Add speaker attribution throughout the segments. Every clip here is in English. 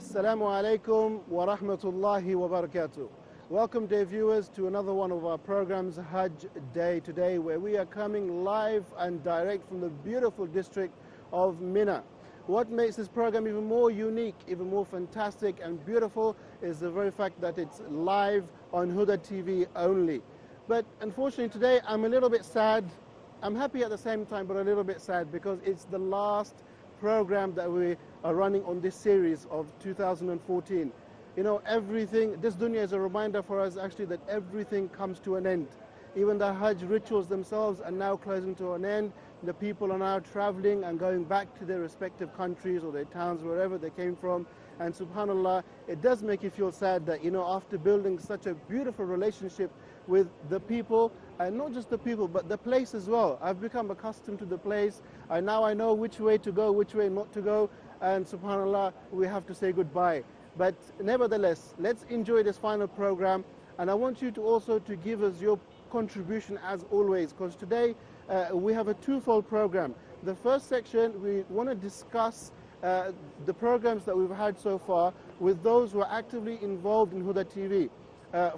Speaker 1: Assalamu alaikum wa rahmatullahi wa barakatuh. Welcome, dear viewers, to another one of our programs, Hajj Day Today, where we are coming live and direct from the beautiful district of Mina. What makes this program even more unique, even more fantastic and beautiful is the very fact that it's live on Huda TV only. But unfortunately today I'm a little bit sad. I'm happy at the same time, but a little bit sad because it's the last program that we are running on this series of 2014. You know, everything, this dunya is a reminder for us actually that everything comes to an end. Even the Hajj rituals themselves are now closing to an end. The people are now traveling and going back to their respective countries or their towns, wherever they came from. And subhanAllah, it does make you feel sad that, you know, after building such a beautiful relationship with the people, and not just the people, but the place as well. I've become accustomed to the place, and now I know which way to go, which way not to go, and subhanAllah, we have to say goodbye. But nevertheless, let's enjoy this final program, and I want you to also to give us your contribution as always, because today we have a twofold program. The first section, we want to discuss the programs that we've had so far with those who are actively involved in Huda TV.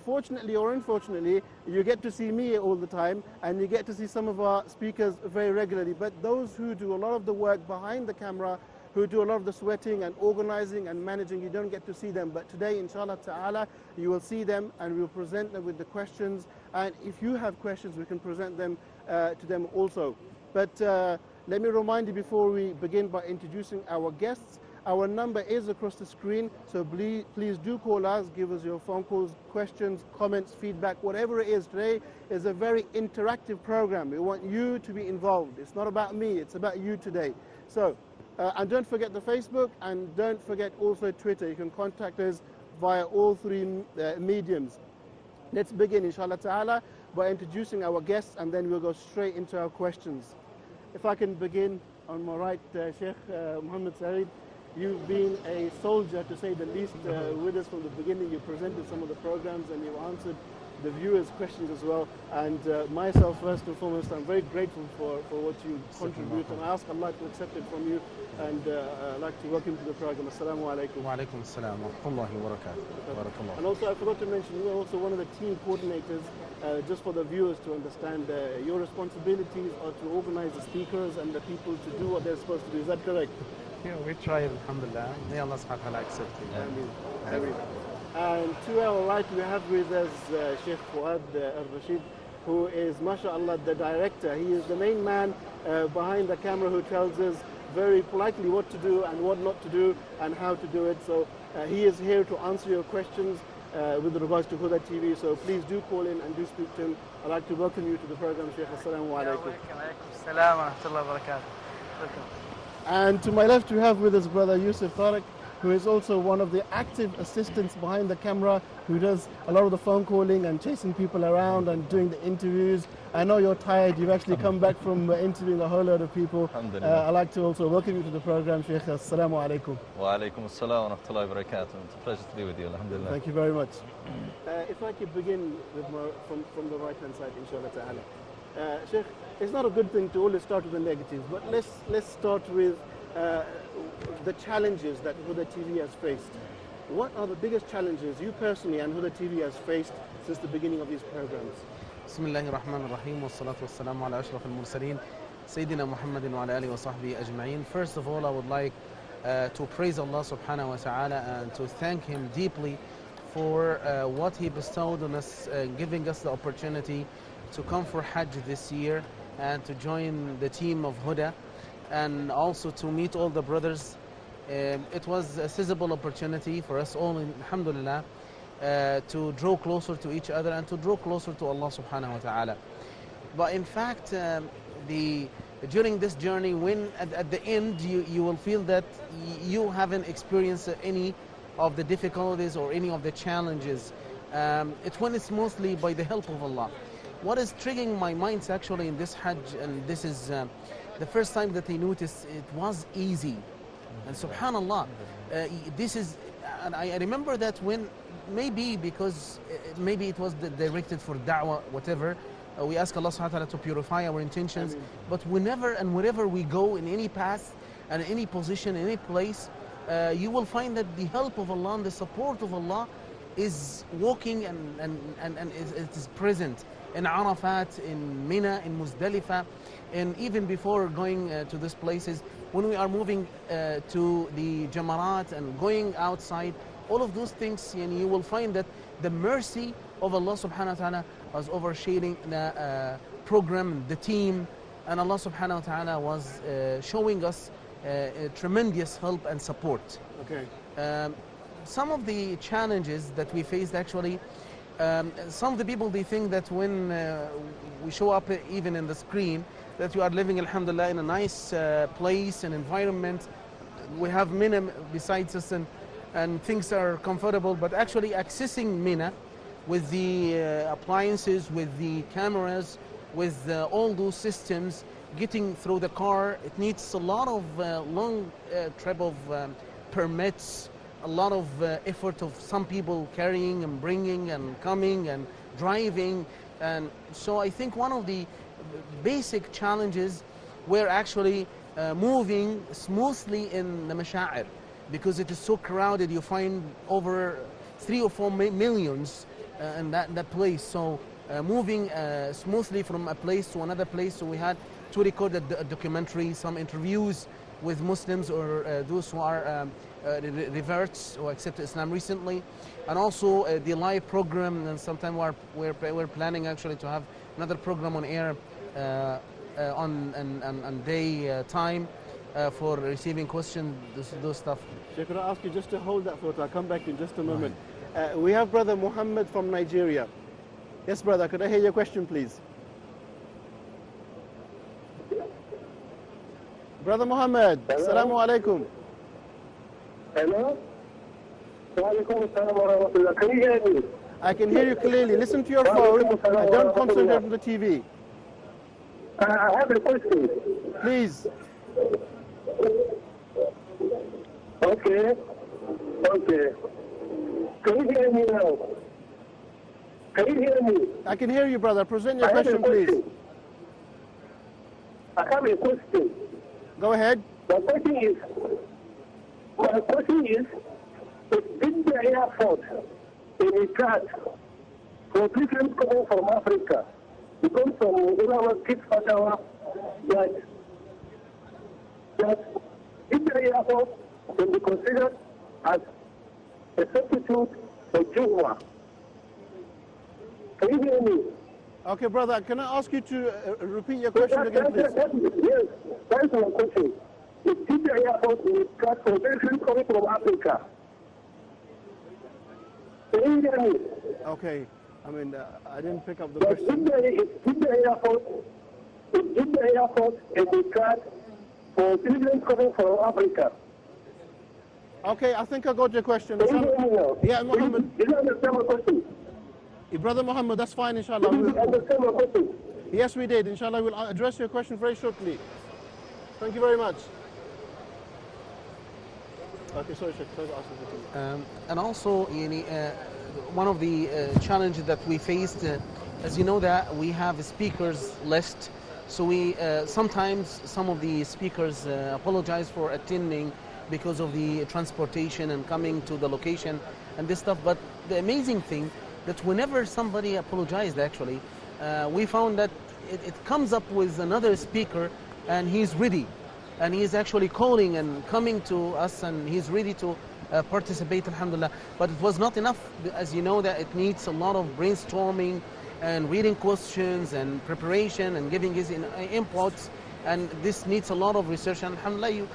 Speaker 1: Fortunately or unfortunately, you get to see me all the time and you get to see some of our speakers very regularly, but those who do a lot of the work behind the camera, who do a lot of the sweating and organizing and managing, you don't get to see them. But today, inshallah ta'ala, you will see them and we will present them with the questions, and if you have questions, we can present them to them also. But let me remind you before we begin by introducing our guests. Our number is across the screen, so please do call us, give us your phone calls, questions, comments, feedback, whatever it is. Today is a very interactive program. We want you to be involved. It's not about me, it's about you today. So, and don't forget the Facebook, and don't forget also Twitter. You can contact us via all three mediums. Let's begin, inshallah ta'ala, by introducing our guests, and then we'll go straight into our questions. If I can begin on my right, Sheikh Muhammad Saeed. You've been a soldier, to say the least, with us from the beginning. You presented some of the programs and you answered the viewers' questions as well. And myself, first and foremost, I'm very grateful for what you contribute, and I ask Allah to accept it from you. And I'd like to welcome you to the program. Assalamu alaikum.
Speaker 2: Wa alaikum assalam wa rahmatullahi wa barakatuh.
Speaker 1: And also, I forgot to mention, you are also one of the team coordinators, just for the viewers to understand. Your responsibilities are to organize the speakers and the people to do what they're supposed to do. Is that correct?
Speaker 2: Yeah, we try, alhamdulillah. May Allah subhanahu wa ta'ala accept it.
Speaker 1: Ameen. And to our right, we have with us Sheikh Fuad al-Rashid, who is, mashallah, the director. He is the main man behind the camera who tells us very politely what to do and what not to do and how to do it. So he is here to answer your questions with regards to Huda TV. So please do call in and do speak to him. I'd like to welcome you to the program, Sheikh. Assalamu alaikum.
Speaker 3: Assalam wa rahmatullahi wa barakatuh. Welcome.
Speaker 1: And to my left, we have with us Brother Yusuf Tariq, who is also one of the active assistants behind the camera, who does a lot of the phone calling and chasing people around and doing the interviews. I know you're tired. You've actually come back from interviewing a whole lot of people. I'd like to also welcome you to the program, Sheikh. Assalamu alaikum.
Speaker 4: Wa alaikum assalam wa rahmatullahi wa barakatuh. It's a pleasure to be with you, alhamdulillah.
Speaker 1: Thank you very much. If I could begin with from the right-hand side, inshallah ta'ala. Sheikh, it's not a good thing to always start with the negatives, but let's start with the challenges that Huda TV has faced. What are the biggest challenges you personally and Huda TV has faced since the beginning of these programs?
Speaker 2: Bismillahir Rahmanir Rahim, wassalatu wassalamu ala ashrafil mursaleen, Sayyidina Muhammadin wa ala alihi wa sahbihi ajma'in. First of all, I would like to praise Allah subhanahu wa ta'ala and to thank Him deeply for what He bestowed on us, giving us the opportunity to come for Hajj this year and to join the team of Huda, and also to meet all the brothers. It was a sizable opportunity for us all, alhamdulillah, to draw closer to each other and to draw closer to Allah subhanahu wa ta'ala. But in fact, during this journey, when at the end you will feel that you haven't experienced any of the difficulties or any of the challenges, it's when it's mostly by the help of Allah. What is triggering my minds actually in this Hajj, and this is the first time that I noticed it was easy. And subhanallah, this is, and I remember that when, maybe because maybe it was directed for da'wah, whatever, we ask Allah subhanahu wa ta'ala to purify our intentions. But whenever and wherever we go in any path and any position, any place, you will find that the help of Allah and the support of Allah is walking and it is present in Arafat, in Mina, in Muzdalifah, and even before going to these places, when we are moving to the Jamarat and going outside, all of those things, you will find that the mercy of Allah subhanahu wa ta'ala was overshading the program, the team, and Allah subhanahu wa ta'ala was showing us tremendous help and support.
Speaker 1: Okay.
Speaker 2: Some of the challenges that we faced actually, some of the people, they think that when we show up even in the screen, that you are living, alhamdulillah, in a nice place and environment. We have Mina besides us and things are comfortable, but actually accessing Mina with the appliances, with the cameras, with all those systems, getting through the car, it needs a lot of long trip of permits, a lot of effort of some people carrying and bringing and coming and driving. And so I think one of the basic challenges were actually moving smoothly in the Masha'ir, because it is so crowded. You find over 3 or 4 millions in that place. So moving smoothly from a place to another place. So we had to record a documentary, some interviews with Muslims or those who are reverts or accept Islam recently, and also the live program. And sometime we're planning actually to have another program on air on day time for receiving questions, those stuff.
Speaker 1: Sheikh, could I ask you just to hold that thought? I'll come back in just a moment. We have Brother Muhammad from Nigeria. Yes, brother, could I hear your question, please? Brother Muhammad, Assalamu alaikum.
Speaker 5: Hello? Can you hear me?
Speaker 1: I can hear you clearly. Listen to your phone and don't concentrate on the TV.
Speaker 5: I have a question.
Speaker 1: Please.
Speaker 5: Okay. Can you hear me now? Can you hear me?
Speaker 1: I can hear you, brother. Present your question, please.
Speaker 5: I have a question.
Speaker 1: Go ahead.
Speaker 5: My question is, did the airport in a card for people coming from Africa, because from our kids that did the airport can be considered as a substitute for Jumu'ah? Can you hear me?
Speaker 1: Okay, brother, can I ask you to repeat your question again, please?
Speaker 5: Yes, that's my question. Did the airport in a card for people coming from Africa? Can you hear me?
Speaker 1: Okay. I mean, I didn't pick up the question.
Speaker 5: Did the airport and the card for children coming from Africa?
Speaker 1: Okay, I think I got your question.
Speaker 5: Can you hear me now?
Speaker 1: Yeah, Muhammad.
Speaker 5: Did you understand my question?
Speaker 1: Brother Muhammad, that's fine, inshallah.
Speaker 5: Did you understand my question?
Speaker 1: Yes, we did. Inshallah, we'll address your question very shortly. Thank you very much. Okay, sorry, Sheikh. Sorry to ask you the question.
Speaker 2: And also, one of the challenges that we faced, as you know, that we have a speakers list. So we sometimes some of the speakers apologize for attending because of the transportation and coming to the location and this stuff. But the amazing thing that whenever somebody apologized, actually, we found that it comes up with another speaker and he's ready. And he's actually calling and coming to us and he's ready to participate, alhamdulillah. But it was not enough, as you know, that it needs a lot of brainstorming and reading questions and preparation and giving his inputs. And this needs a lot of research. And alhamdulillah,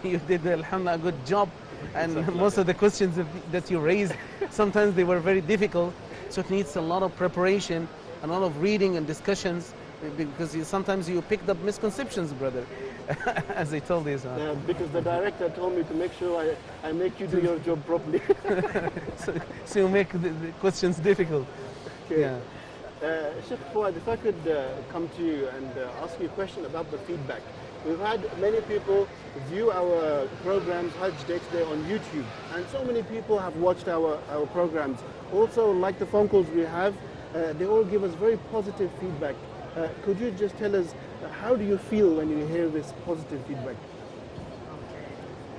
Speaker 2: you did, alhamdulillah, a good job. And most of the questions that you raised, sometimes they were very difficult. So it needs a lot of preparation, a lot of reading and discussions, because sometimes you picked up misconceptions, brother, as I told you.
Speaker 1: Yeah, because the director told me to make sure I make you do your job properly.
Speaker 2: so you make the questions difficult.
Speaker 1: Okay.
Speaker 2: Yeah.
Speaker 1: Sheikh Fuad, if I could come to you and ask you a question about the feedback. We've had many people view our programs, Hajj Day Today, on YouTube, and so many people have watched our programs. Also, like the phone calls we have, they all give us very positive feedback. Could you just tell us, how do you feel when you hear this positive feedback?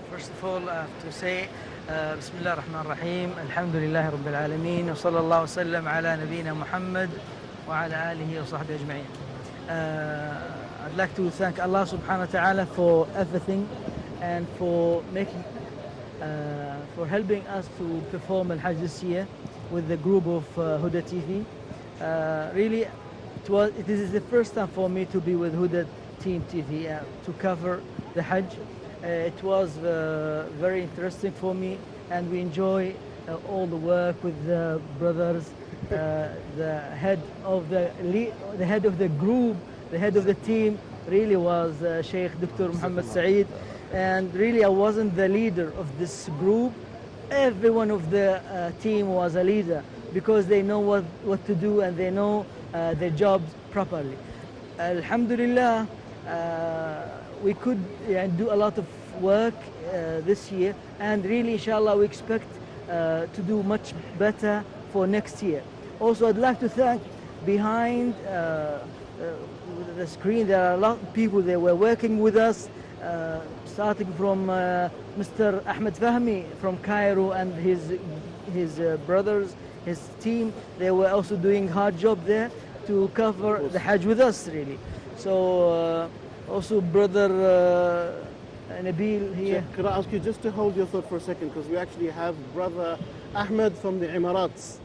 Speaker 3: Okay. First of all, I have to say, Bismillah ar-Rahman ar-Rahim, Alhamdulillah Rabbil Alameen, wa sallallahu wa sallam ala nabiyyina Muhammad wa ala alihi wa sahbihi ajma'in. I'd like to thank Allah subhanahu wa ta'ala for everything and for helping us to perform Al-Hajj this year with the group of Huda TV. Really, this is the first time for me to be with Huda Team TV to cover the Hajj. It was very interesting for me, and we enjoy all the work with the brothers, the head of the group, the head of the team really was Sheikh Dr. Muhammad Saeed, and really I wasn't the leader of this group. Every one of the team was a leader because they know what to do and they know their jobs properly. Alhamdulillah, we could do a lot of work this year, and really inshallah we expect to do much better for next year. Also, I'd like to thank behind the screen, there are a lot of people that were working with us, starting from Mr. Ahmed Fahmi from Cairo and his brothers, his team. They were also doing hard job there to cover the Hajj with us, really. So also brother Nabil here.
Speaker 1: Sheikh, could I ask you just to hold your thought for a second, because we actually have brother Ahmed from the Emirates.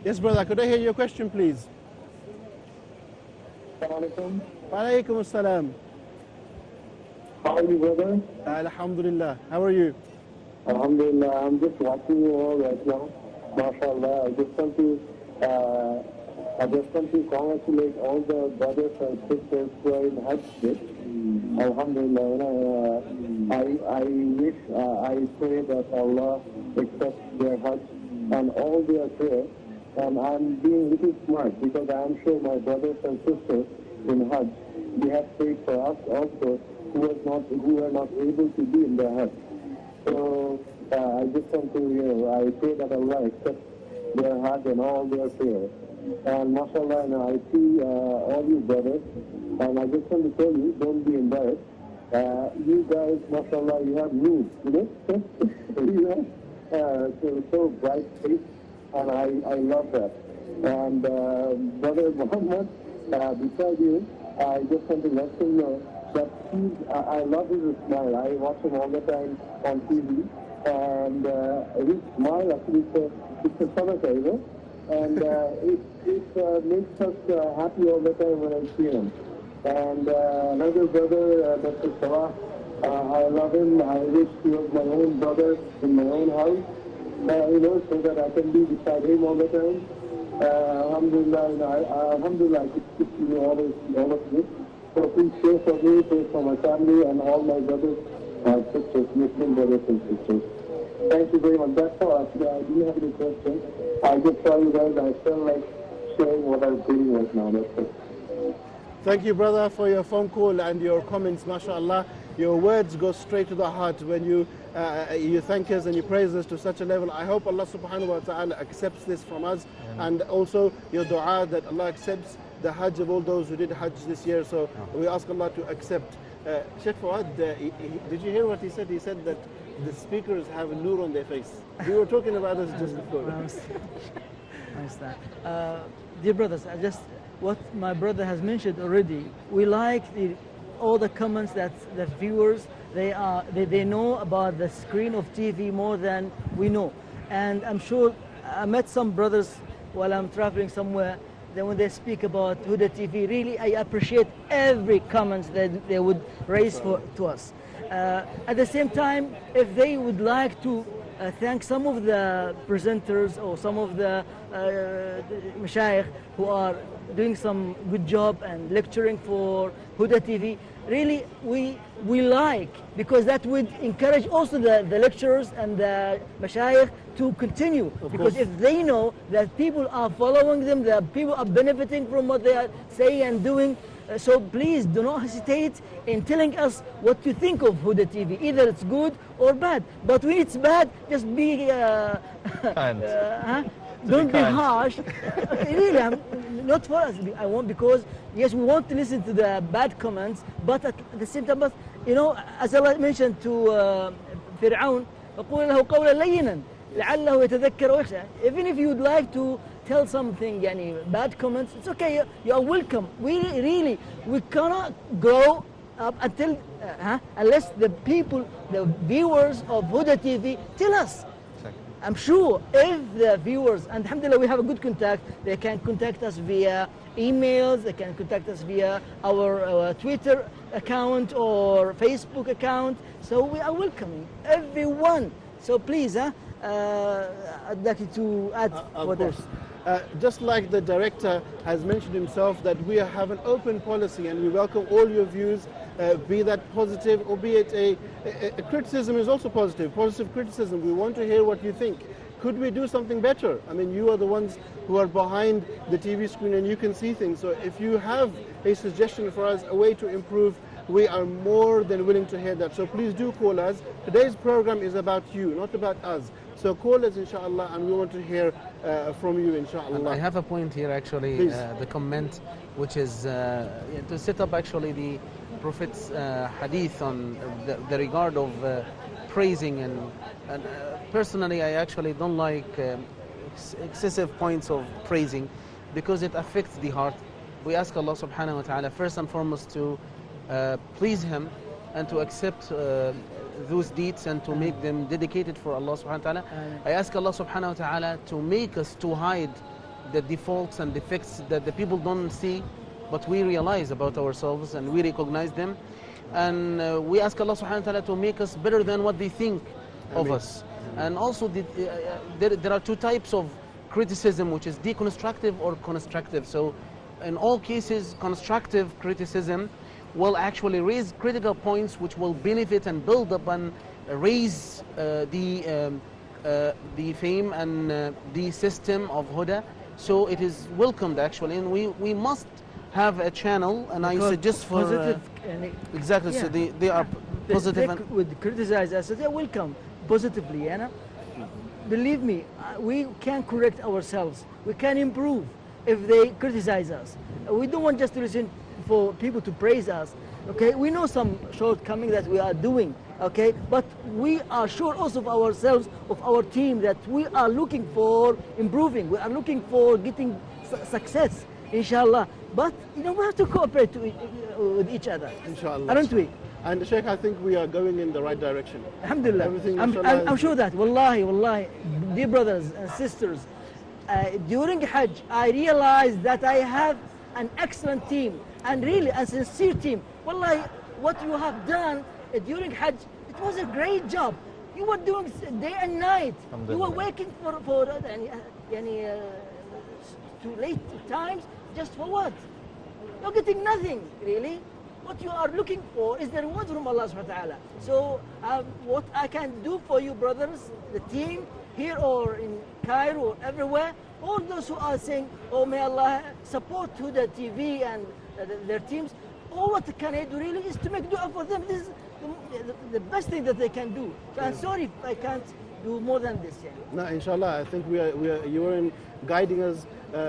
Speaker 1: Yes, brother, could I hear your question, please?
Speaker 5: Assalamualaikum.
Speaker 1: Walaikum assalam.
Speaker 5: How are you, brother?
Speaker 1: Alhamdulillah. How are you?
Speaker 5: Alhamdulillah, I'm just watching you all right now. MashaAllah. I just want to congratulate all the brothers and sisters who are in Hajj trip. Alhamdulillah. I wish, I pray that Allah accepts their Hajj and all their prayers. And I'm being a little smart because I'm sure my brothers and sisters in Hajj, they have prayed for us also who are not able to be in their Hajj. So I just want to, I pray that Allah accepts their Hajj and all their prayers. And mashallah, I see all you brothers, and I just want to tell you, don't be embarrassed. You guys, mashallah, you have news, so bright face, and I love that. And Brother Muhammad, beside you, I just want to let him know that I love his smile. I watch him all the time on TV, and his smile actually it's a sadaqah, and it makes us happy all the time when I see him. And another brother, Dr. Salah, I love him. I wish he was my own brother in my own house, so that I can be beside him all the time. Alhamdulillah, Alhamdulillah, I could speak to you all of you. So please pray for me, pray for my family and all my brothers and sisters, Muslim brothers and sisters. Thank you very much. That's all. I didn't have any questions. I just saw you guys. I felt like sharing what I'm doing right now. That's it.
Speaker 1: Thank you, brother, for your phone call and your comments. MashaAllah, your words go straight to the heart when you thank us and you praise us to such a level. I hope Allah subhanahu wa ta'ala accepts this from us, and also your dua that Allah accepts the Hajj of all those who did Hajj this year. So we ask Allah to accept. Sheikh Fawad, did you hear what he said? He said that the speakers have a nur on their face. We were talking about this just before.
Speaker 3: I understand. Dear brothers, what my brother has mentioned already, we like all the comments that the viewers, they know about the screen of TV more than we know. And I'm sure I met some brothers while I'm traveling somewhere, then when they speak about Huda TV, really I appreciate every comment that they would raise to us. At the same time, if they would like to thank some of the presenters or some of the mashayikh who are doing some good job and lecturing for Huda TV, really we like, because that would encourage also the lecturers and the mashayikh to continue. Because if they know that people are following them, that people are benefiting from what they are saying and doing, so please do not hesitate in telling us what you think of Huda TV. Either it's good or bad. But when it's bad, just be
Speaker 4: Kind.
Speaker 3: don't be harsh. Really, not for us. I want, because yes, we want to listen to the bad comments, but at the same time, but You know, as Allah mentioned to Fir'aun, فَقُولَ لَهُ قَوْلًا لَيِّنًا لَعَلَّهُ يَتَذَكَّرُ وَيَخْشَى. Even if you'd like to tell something, bad comments, it's okay, you are welcome. We cannot grow up until, unless the people, the viewers of Huda TV tell us. I'm sure if the viewers, and alhamdulillah we have a good contact, they can contact us via emails, they can contact us via our Twitter account or Facebook account. So we are welcoming everyone. So please, I'd like you to add
Speaker 1: of course. Just like the director has mentioned himself, that we have an open policy and we welcome all your views, be that positive or be it a criticism is also positive criticism. We want to hear what you think. Could we do something better? I mean, you are the ones who are behind the TV screen and you can see things. So if you have a suggestion for us, a way to improve, we are more than willing to hear that. So please do call us. Today's program is about you, not about us. So call us, inshallah, and we want to hear from you, inshallah.
Speaker 2: And I have a point here, actually, the comment, which is to set up actually the Prophet's hadith on the regard of praising. And personally, I actually don't like excessive points of praising because it affects the heart. We ask Allah subhanahu wa ta'ala first and foremost to please Him and to accept those deeds and to make them dedicated for Allah subhanahu wa ta'ala. I ask Allah subhanahu wa ta'ala to make us to hide the defaults and defects that the people don't see, but we realize about ourselves and we recognize them. And we ask Allah subhanahu wa ta'ala to make us better than what they think of us. And also there are two types of criticism, which is deconstructive or constructive. So in all cases, constructive criticism will actually raise critical points which will benefit and build up and raise the fame and the system of Huda. So it is welcomed actually, and we must have a channel, and because I suggest for
Speaker 3: positive
Speaker 2: exactly. Yeah. So they are positive and
Speaker 3: would criticize us. So they're welcome positively, Believe me, we can correct ourselves. We can improve if they criticize us. We don't want just to listen for people to praise us, okay? We know some shortcomings that we are doing, okay? But we are sure also of ourselves, of our team, that we are looking for improving. We are looking for getting success, inshallah. But, we have to cooperate with each other,
Speaker 1: inshallah.
Speaker 3: Aren't we?
Speaker 1: And Sheikh, I think we are going in the right direction.
Speaker 3: Alhamdulillah.
Speaker 1: Everything,
Speaker 3: I'm sure that, wallahi, dear brothers and sisters, during Hajj, I realized that I have an excellent team, and really a sincere team. Wallahi, what you have done during Hajj, it was a great job. You were doing day and night. You were working for too late times, just for what? You're getting nothing, really. What you are looking for is the reward from Allah subhanahu wa ta'ala. So what I can do for you, brothers, the team, here or in Cairo or everywhere, all those who are saying, oh, may Allah support Huda TV and their teams, all what can I do really is to make dua for them. This is the best thing that they can do. So I'm sorry if I can't do more than this.
Speaker 1: No, inshallah, I think you are guiding us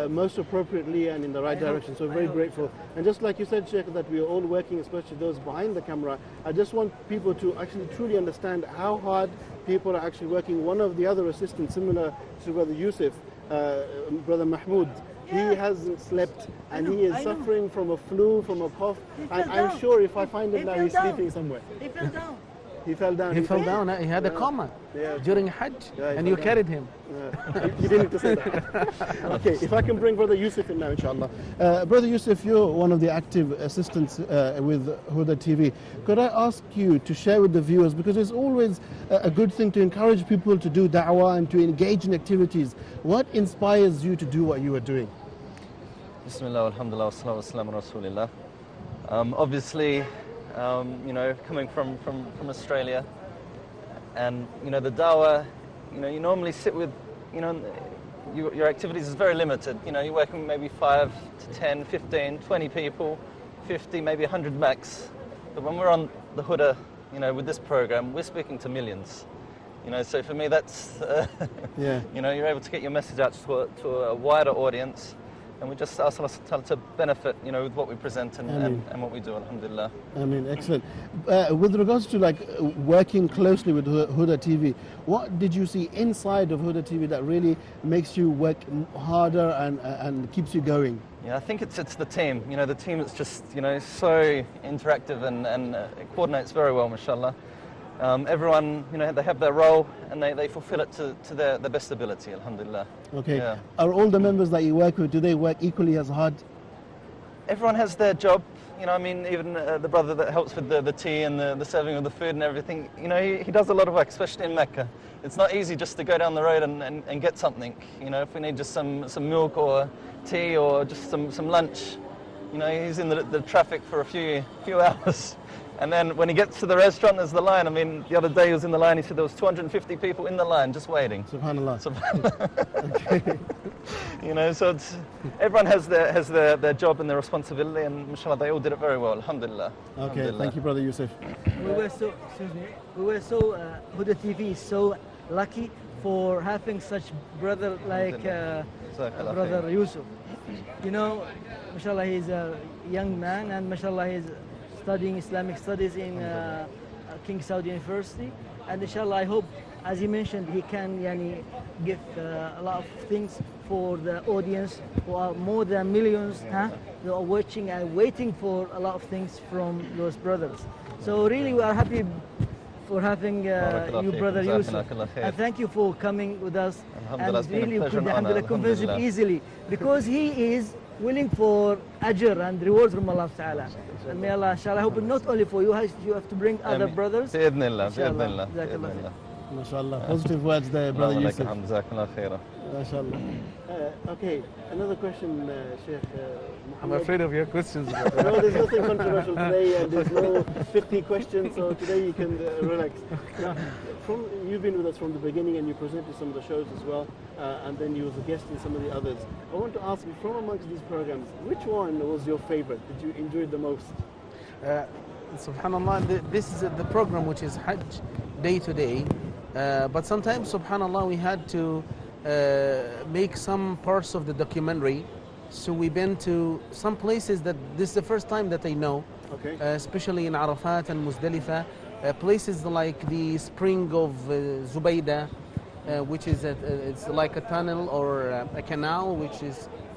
Speaker 1: most appropriately and in the right direction. So very grateful. And just like you said, Sheikh, that we are all working, especially those behind the camera. I just want people to actually truly understand how hard people are actually working. One of the other assistants, similar to Brother Yusuf, Brother Mahmoud, he hasn't slept and he is suffering from a flu, from a cough. I'm sure if I find him now, he's sleeping somewhere.
Speaker 3: He fell down.
Speaker 1: He fell down.
Speaker 2: He fell down. He had a coma during Hajj, and you carried him.
Speaker 1: You didn't need to say that. Okay, if I can bring Brother Yusuf in now, inshallah. Brother Yusuf, you're one of the active assistants with Huda TV. Could I ask you to share with the viewers, because it's always a good thing to encourage people to do da'wah and to engage in activities. What inspires you to do what you are doing?
Speaker 4: Bismillah, alhamdulillah, wassalatu wassalamu ala rasulillah. Obviously, coming from Australia, and the dawah, you normally sit with, your activities is very limited. You're working maybe 5 to 10, 15, 20 people, 50, maybe 100 max. But when we're on the Huda, with this program, we're speaking to millions. So for me, that's, you're able to get your message out to a wider audience. and we just ask Allah Ta'ala to benefit, you know, with what we present and what we do, alhamdulillah.
Speaker 1: I mean, excellent. With regards to like working closely with Huda TV, what did you see inside of Huda TV that really makes you work harder and keeps you going?
Speaker 4: Yeah, I think it's the team. You know, the team is just, you know, so interactive and it coordinates very well, mashallah. Everyone, you know, they have their role and they fulfill it to their best ability, alhamdulillah.
Speaker 1: Okay.
Speaker 4: Yeah.
Speaker 1: Are all the members that you work with, do they work equally as hard?
Speaker 4: Everyone has their job. You know, I mean, even the brother that helps with the tea and the serving of the food and everything, you know, he does a lot of work, especially in Mecca. It's not easy just to go down the road and get something. You know, if we need just some milk or tea or just some lunch, you know, he's in the traffic for a few hours. And then when he gets to the restaurant, there's the line. I mean, the other day he was in the line, he said there was 250 people in the line just waiting.
Speaker 1: Subhanallah.
Speaker 4: Okay. You know, so everyone has their job and their responsibility, and mashallah, they all did it very well, alhamdulillah.
Speaker 1: Okay,
Speaker 4: Alhamdulillah.
Speaker 1: thank you, Brother Yusuf.
Speaker 3: We were so, Huda TV is so lucky for having such brother like Brother Yusuf. You know, mashallah, he's a young man, and mashallah, he's studying Islamic studies in King Saud University, and inshallah I hope, as he mentioned, he can give a lot of things for the audience who are more than millions who are watching and waiting for a lot of things from those brothers. So really we are happy for having you, Brother Yusuf, and thank you for coming with us, and really we could convince him easily, because he is willing for ajr and rewards from Allah Ta'ala. And may Allah, inshallah, I hope not only for you, you have to bring other brothers.
Speaker 4: Bi'idhnillah.
Speaker 1: MashaAllah. Positive words there, Brother Yusuf.
Speaker 4: MashaAllah.
Speaker 1: Okay, another question, Sheikh
Speaker 2: I'm
Speaker 1: Muhammad.
Speaker 2: afraid of your questions.
Speaker 1: No, there's nothing controversial today, and there's no 50 questions, so today you can relax. Now, you've been with us from the beginning, and you presented some of the shows as well, and then you was a guest in some of the others. I want to ask you, from amongst these programs, which one was your favorite? Did you enjoy the most?
Speaker 2: Subhanallah, this is the program which is Hajj day to day, but sometimes, subhanallah, we had to make some parts of the documentary. So we've been to some places that this is the first time that I know,
Speaker 1: okay.
Speaker 2: Especially in Arafat and Muzdalifah, places like the spring of Zubaydah, which is it's like a tunnel or a canal which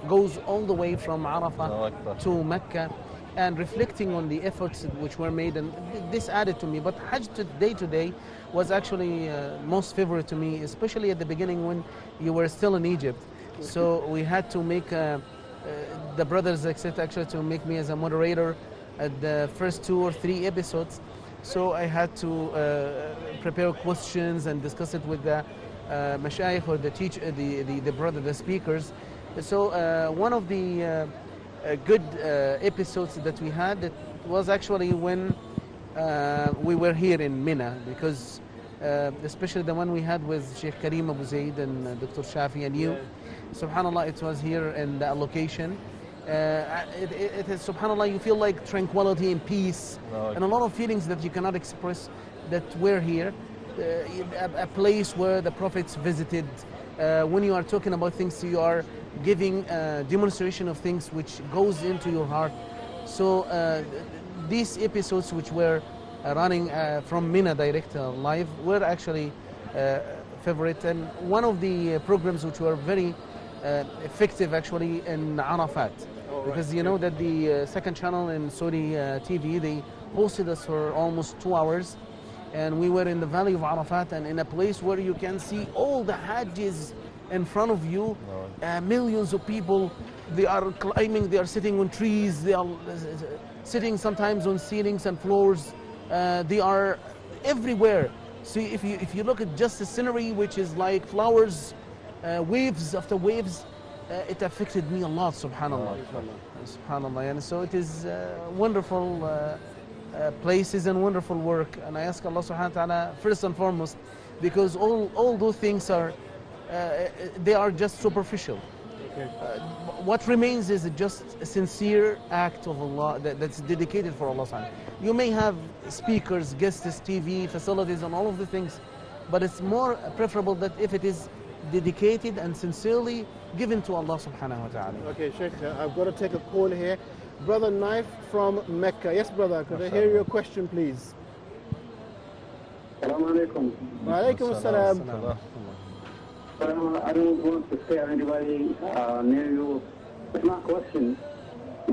Speaker 2: goes all the way from Arafat to Mecca, and reflecting on the efforts which were made, and this added to me. But Hajj day to day was actually most favorite to me, especially at the beginning when you were still in Egypt. So we had to make the brothers accept actually to make me as a moderator at the first 2 or 3 episodes. So I had to prepare questions and discuss it with the mashayikh or the speakers. So one of the good episodes that we had, it was actually when we were here in Mina, because especially the one we had with Sheikh Karim Abu Zaid and Dr. Shafi and you. Yeah. Subhanallah, it was here in the location. It is, subhanallah, you feel like tranquility and peace, and a lot of feelings that you cannot express, that we're here. A place where the prophets visited. When you are talking about things, you are giving a demonstration of things which goes into your heart. So these episodes which were running from Mina direct live were actually favorite, and one of the programs which were very effective actually in Arafat, because you know that the second channel in Saudi TV, they hosted us for almost 2 hours, and we were in the valley of Arafat, and in a place where you can see all the Hajjis in front of you, millions of people. They are climbing, they are sitting on trees, they are sitting sometimes on ceilings and floors. They are everywhere. So if you look at just the scenery, which is like flowers, waves after waves, it affected me a lot, subhanallah. Subhanallah. And so it is wonderful places and wonderful work. And I ask Allah subhanahu wa ta'ala first and foremost, because all those things are, they are just superficial. Okay. What remains is just a sincere act of Allah that's dedicated for Allah subhanahu wa ta'ala. You may have speakers, guests, TV, facilities, and all of the things, but it's more preferable that if it is dedicated and sincerely given to Allah subhanahu wa ta'ala.
Speaker 1: Okay, Sheikh, I've got to take a call here. Brother Knife from Mecca. Yes, brother, could I hear your question, please?
Speaker 5: Assalamu alaikum.
Speaker 1: Wa alaikum assalam.
Speaker 5: I don't want to scare anybody near you. It's not a question,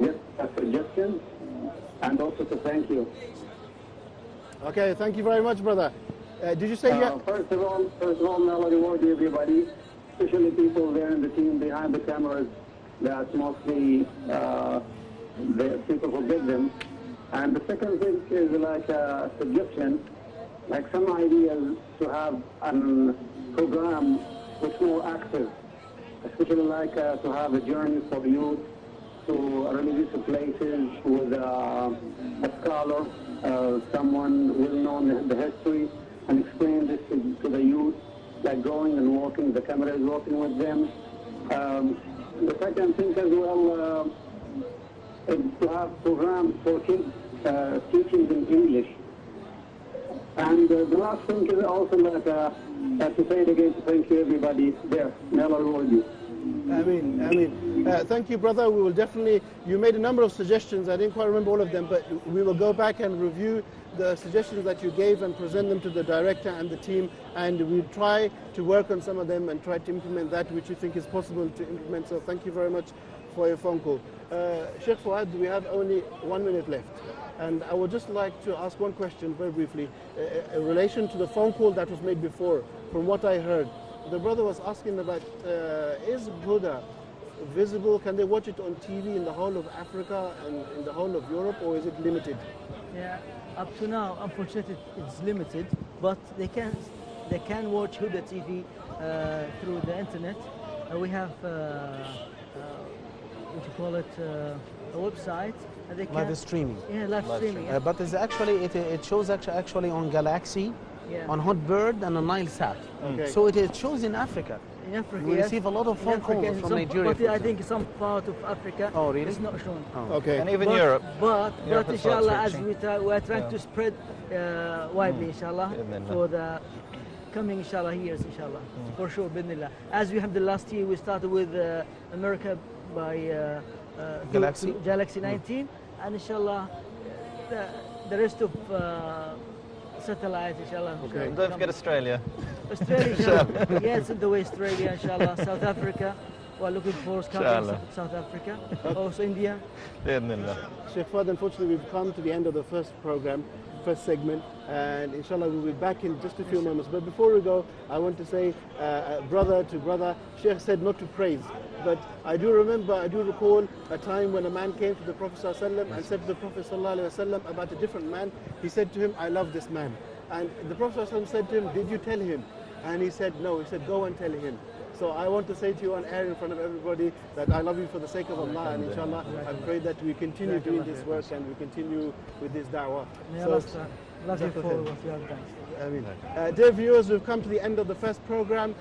Speaker 5: just a suggestion, and also to thank you.
Speaker 1: Okay, thank you very much, brother. Did you say
Speaker 5: First of all, may Allah reward everybody, especially people there in the team behind the cameras. That's mostly the people who did them. And the second thing is like a suggestion, like some ideas to have a program which more active, especially like to have a journey for youth to religious places with a scholar, someone well known in the history, and explain this to the youth, like going and walking, the camera is walking with them. The second thing as well is to have programs for kids teaching in English. And the last thing is also like to say it again, to thank you everybody there. May Allah reward you.
Speaker 1: Ameen. Thank you, brother. We will definitely, you made a number of suggestions. I didn't quite remember all of them, but we will go back and review the suggestions that you gave and present them to the director and the team, and we'll try to work on some of them and try to implement that which you think is possible to implement. So thank you very much for your phone call. Sheikh Fuad, we have only 1 minute left. And I would just like to ask one question very briefly in relation to the phone call that was made before. From what I heard, the brother was asking about, is Buddha visible? Can they watch it on TV in the whole of Africa and in the whole of Europe, or is it limited?
Speaker 3: Yeah, up to now, unfortunately, it's limited, but they can watch Huda TV through the internet. We have what you call it, a website. And they can,
Speaker 2: live streaming.
Speaker 3: Yeah, live streaming. Yeah.
Speaker 2: But it's actually it shows actually on Galaxy,
Speaker 3: yeah,
Speaker 2: on Hotbird and on Nilesat.
Speaker 1: Okay.
Speaker 2: So it shows in Africa.
Speaker 3: In Africa,
Speaker 2: We
Speaker 3: yes.
Speaker 2: receive a lot of phone calls from Nigeria.
Speaker 3: But I think some part of Africa is not shown.
Speaker 2: Oh.
Speaker 1: Okay.
Speaker 4: And even Europe.
Speaker 3: But inshallah, as
Speaker 4: searching.
Speaker 3: we are trying to spread widely, inshallah, for the coming years, inshallah, for sure, bidnillah. As we have the last year, we started with America by Galaxy 19, and inshallah, the rest of satellites, inshallah.
Speaker 1: Okay.
Speaker 4: And don't forget Australia.
Speaker 3: Australia, inshallah. Yes, the way Australia, inshallah. South Africa. We're looking for
Speaker 4: Inshallah.
Speaker 3: South Africa. Also India.
Speaker 1: Sheikh Fuad, unfortunately, we've come to the end of the first segment, and inshallah we'll be back in just a few moments. But before we go, I want to say, brother to brother, Sheikh said not to praise. But I do recall a time when a man came to the Prophet ﷺ and said to the Prophet ﷺ about a different man. He said to him, I love this man. And the Prophet ﷺ said to him, did you tell him? And he said, no. He said, go and tell him. So I want to say to you on air in front of everybody that I love you for the sake of Allah, and inshallah I pray that we continue doing this work and we continue with this da'wah.
Speaker 3: Love you for what you have done.
Speaker 1: Dear viewers, we've come to the end of the first program.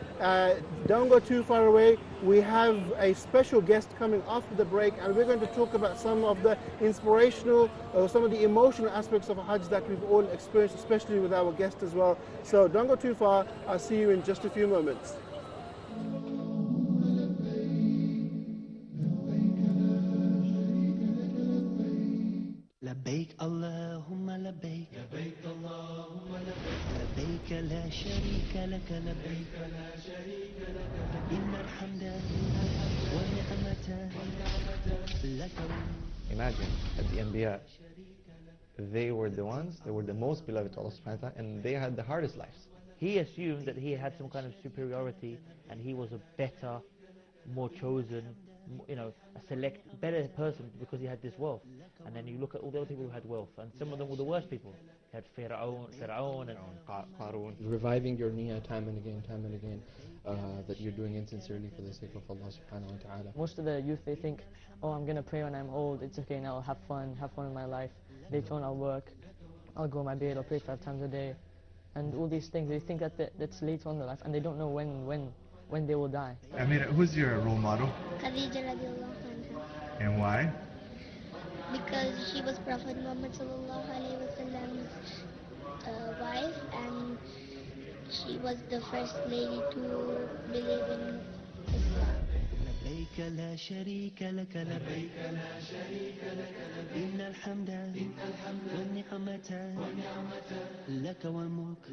Speaker 1: Don't go too far away. We have a special guest coming after the break, and we're going to talk about some of the inspirational, some of the emotional aspects of Hajj that we've all experienced, especially with our guest as well. So don't go too far. I'll see you in just a few moments.
Speaker 6: لبيك اللهم لبيك لبيك اللهم لبيك لبيك لا شريك لك لبيك لا شريك لك إن الحمد والنعمة لك.
Speaker 7: Imagine at the Anbiya, they were the most beloved to Allah subhanahu wa ta'ala, and they had the hardest lives.
Speaker 8: He assumed that he had some kind of superiority and he was a better, more chosen, a better person because he had this wealth. And then you look at all the other people who had wealth, and some of them were the worst people. You had Fir'aun and
Speaker 7: Qarun. Reviving your niyyah time and again, that you're doing it sincerely for the sake of Allah subhanahu wa ta'ala.
Speaker 9: Most of the youth, they think, oh, I'm going to pray when I'm old, it's okay now, I'll have fun in my life. Later on I'll work, I'll go on my bed, I'll pray 5 times a day. And all these things, they think that's later on in their life, and they don't know when they will die.
Speaker 10: Amir, who's your role model?
Speaker 11: Khadija radiallahu anha.
Speaker 10: And why?
Speaker 11: Because she was Prophet Muhammad sallallahu alaihi wasallam's wife, and She was the first lady to believe in Islam.
Speaker 6: لبيك لا شريك لك لبيك لا شريك لك إن الحمد والنعمة لك والملك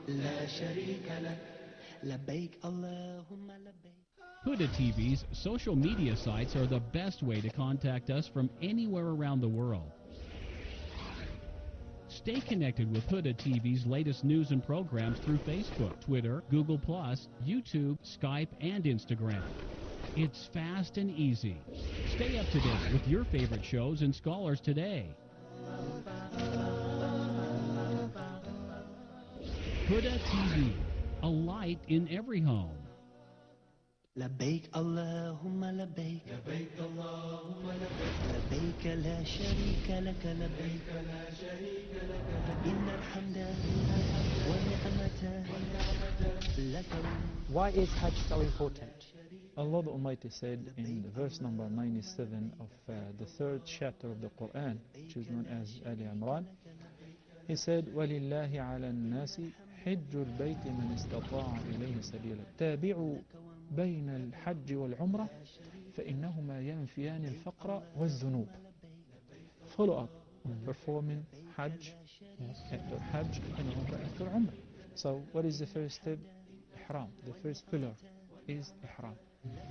Speaker 6: لا شريك لك لبيك اللهم لبيك.
Speaker 12: Huda TV's social media sites are the best way to contact us from anywhere around the world. Stay connected with Huda TV's latest news and programs through Facebook, Twitter, Google+, YouTube, Skype, and Instagram. It's fast and easy. Stay up to date with your favorite shows and scholars today. Huda TV, a light in every home.
Speaker 6: لبيك اللهم لبيك لبيك اللهم لبيك لبيك لا شريك لك لبيك لا شريك لك إن الحمد والنعمة لك.
Speaker 13: Why is Hajj so important? Allah the Almighty said in verse number 97 of the third chapter of the Quran, which is known as Ali Imran, He said, وَلِلَّهِ عَلَى النَّاسِ حِجُّ الْبَيْتِ مَنِ اسْتَطَاعَ إِلَيْهِ سَبِيلًا تابعوا بين الحج والعمرة فإنهما ينفيان الفقر والذنوب. Follow up performing Hajj after Hajj and Umrah after Umrah. So what is the first step? Ihram. The first pillar is Ihram.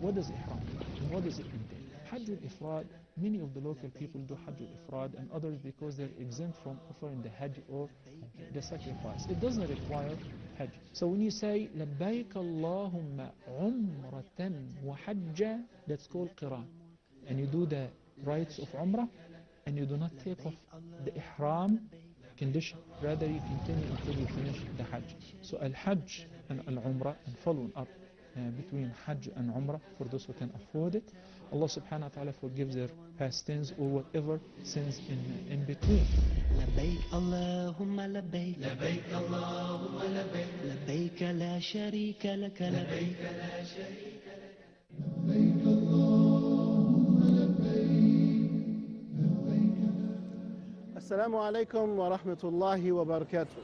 Speaker 13: What does Ihram mean? What does it entail? Hajj al-Ifrad, many of the local people do Hajj al-Ifrad and others because they're exempt from offering the Hajj or the sacrifice. It doesn't require Hajj. So when you say لبيك اللهم عمرة وحجة, that's called Qiran. And you do the rites of Umrah and you do not take off the Ihram condition. Rather you continue until you finish the Hajj. So Al-Hajj and Al-Umrah and following up between Hajj and Umrah for those who can afford it. Allah subhanahu wa ta'ala forgives their past sins or whatever sins in between.
Speaker 6: لبيك اللهم لبيك لبيك اللهم لبيك لبيك لا شريك لك لبيك لا شريك لك لبيك اللهم لبيك.
Speaker 1: Assalamu alaikum wa rahmatullahi wa barakatuh.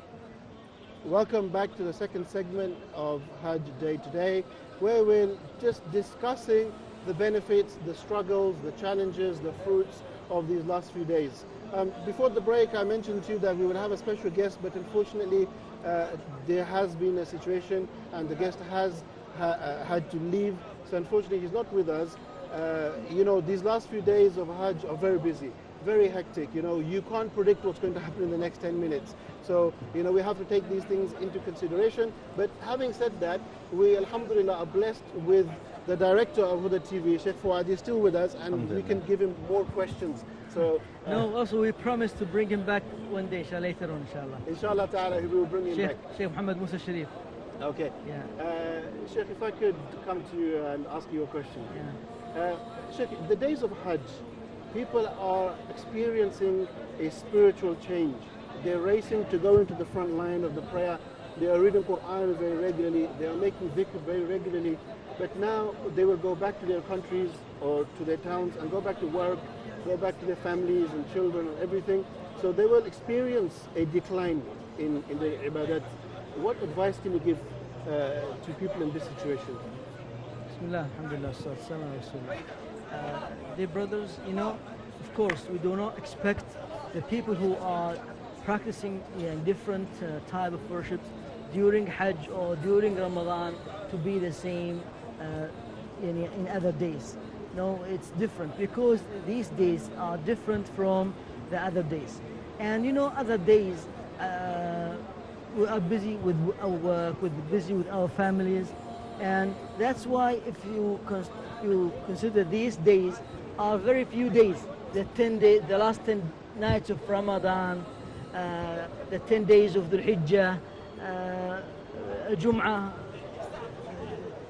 Speaker 1: Welcome back to the second segment of Hajj Day Today, where we're just discussing the benefits, the struggles, the challenges, the fruits of these last few days. Before the break, I mentioned to you that we would have a special guest, but unfortunately there has been a situation and the guest has had to leave. So unfortunately he's not with us. You know, these last few days of Hajj are very busy, very hectic. You know, you can't predict what's going to happen in the next 10 minutes. So, you know, we have to take these things into consideration. But having said that, we, alhamdulillah, are blessed with the director of Huda TV, Sheikh Fuad, is still with us, and we can give him more questions. So,
Speaker 3: no, also we promise to bring him back one day, later on, inshallah.
Speaker 1: Inshallah ta'ala, we will bring him back.
Speaker 3: Sheikh Muhammad Musa Sharif.
Speaker 1: Okay.
Speaker 3: Yeah.
Speaker 1: Sheikh, if I could come to you and ask you a question.
Speaker 3: Yeah.
Speaker 1: Sheikh, the days of Hajj, people are experiencing a spiritual change. They're racing to go into the front line of the prayer. They are reading Quran very regularly. They are making dhikr very regularly. But now they will go back to their countries or to their towns and go back to work, go back to their families and children and everything. So they will experience a decline in their ibadat. What advice can you give to people in this situation?
Speaker 3: Bismillah, alhamdulillah, sallallahu alaihi wasallam. Dear brothers, you know, of course, we do not expect the people who are practicing different type of worships during Hajj or during Ramadan to be the same in other days. No, it's different because these days are different from the other days. And you know, other days we are busy with our work, we're busy with our families, and that's why if you consider these days are very few days, the 10 days, the last 10 nights of Ramadan, the 10 days of the Hijjah, Jum'ah,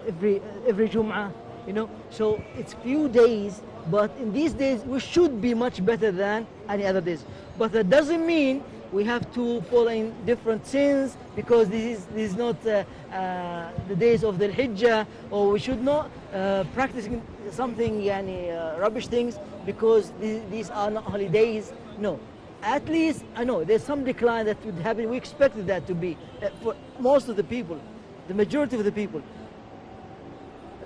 Speaker 3: every Jum'ah, you know. So it's few days, but in these days we should be much better than any other days. But that doesn't mean we have to fall in different sins because this is not the days of the Hijjah, or we should not practice something rubbish things because these are not holidays. No, at least, I know there's some decline that would happen. We expected that to be for most of the people, the majority of the people.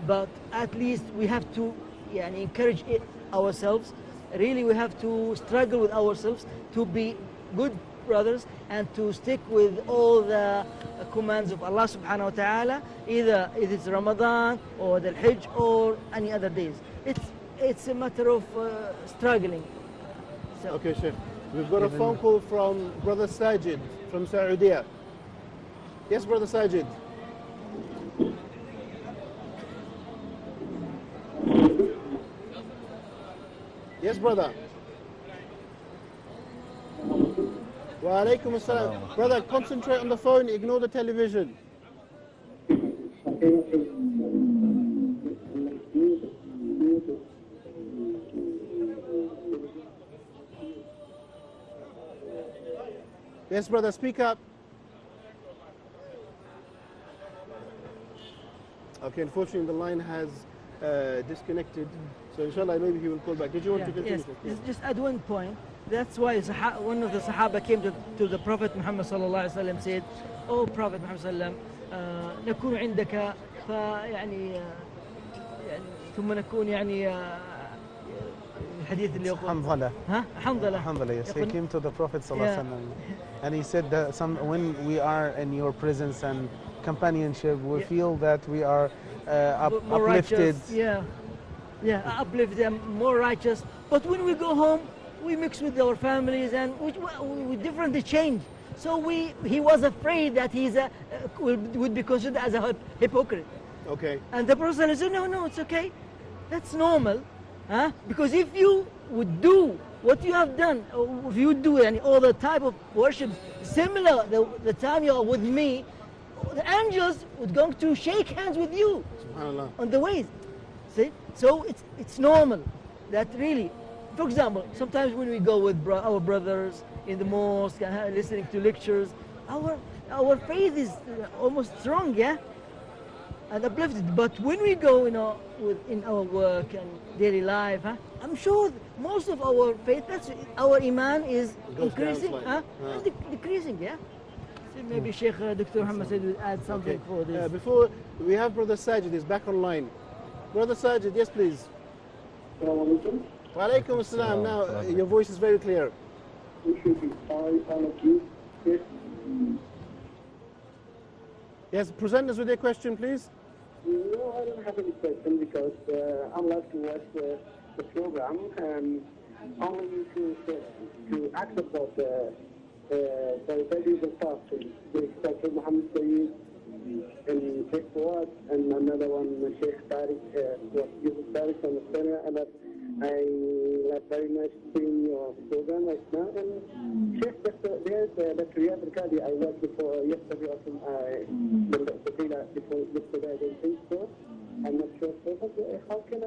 Speaker 3: But at least we have to encourage ourselves. Really, we have to struggle with ourselves to be good brothers and to stick with all the commands of Allah subhanahu wa ta'ala, either it's Ramadan or the Hajj or any other days. It's a matter of struggling. So.
Speaker 1: Okay, Sheikh. We've got a phone call from Brother Sajid from Saudi. Yes, Brother Sajid. Yes, brother. Wa alaikum assalam. Brother, concentrate on the phone, ignore the television. Yes, brother, speak up. Okay, unfortunately the line has disconnected. So inshallah, maybe he will call back. Did you want to continue?
Speaker 3: Yes, just add one point. That's why one of the Sahaba came to the Prophet Muhammad sallallahu alaihi wasallam, said, "Oh Prophet Muhammad sallallahu alaihi wasallam, نكون عندك فيعني ثم نكون الحديث اللي يقول
Speaker 2: حنظلة.
Speaker 3: حنظلة.
Speaker 2: Yes, he came to the Prophet sallallahu alaihi wasallam, and he said that when we are in your presence and companionship, we feel that we are uplifted.
Speaker 3: Righteous, uplifted, more righteous. But when we go home, we mix with our families and we differently change. So he was afraid that he's would be considered as a hypocrite.
Speaker 1: Okay.
Speaker 3: And the Prophet said, no, it's okay. That's normal. Because if you would do what you have done, or if you do any other type of worship similar the time you are with me, the angels would go to shake hands with you on the ways. See? So it's normal that really, for example, sometimes when we go with our brothers in the mosque and listening to lectures, our faith is almost strong, and uplifted. But when we go, in our work and daily life, I'm sure most of our faith, our iman is increasing, decreasing, So maybe Sheikh Dr. Muhammad said will add something for this.
Speaker 1: Before we have Brother Sajid is back online. Brother Sajid, yes, please. Wa alaikum assalam. Now your voice is very clear. Yes, present us with your question, please.
Speaker 5: No, I don't have any question because I love to watch the program and only to ask about the values of fasting. Dr. Muhammad Sayyid and Sheikh Fawad and another one, Sheikh Tariq, Yusuf Tariq from Australia. And I like very much seeing your program right now. And Sheikh, there's Dr. Riyad Al-Qadi I watched before yesterday or yesterday, I don't think so. I'm not sure. So how can I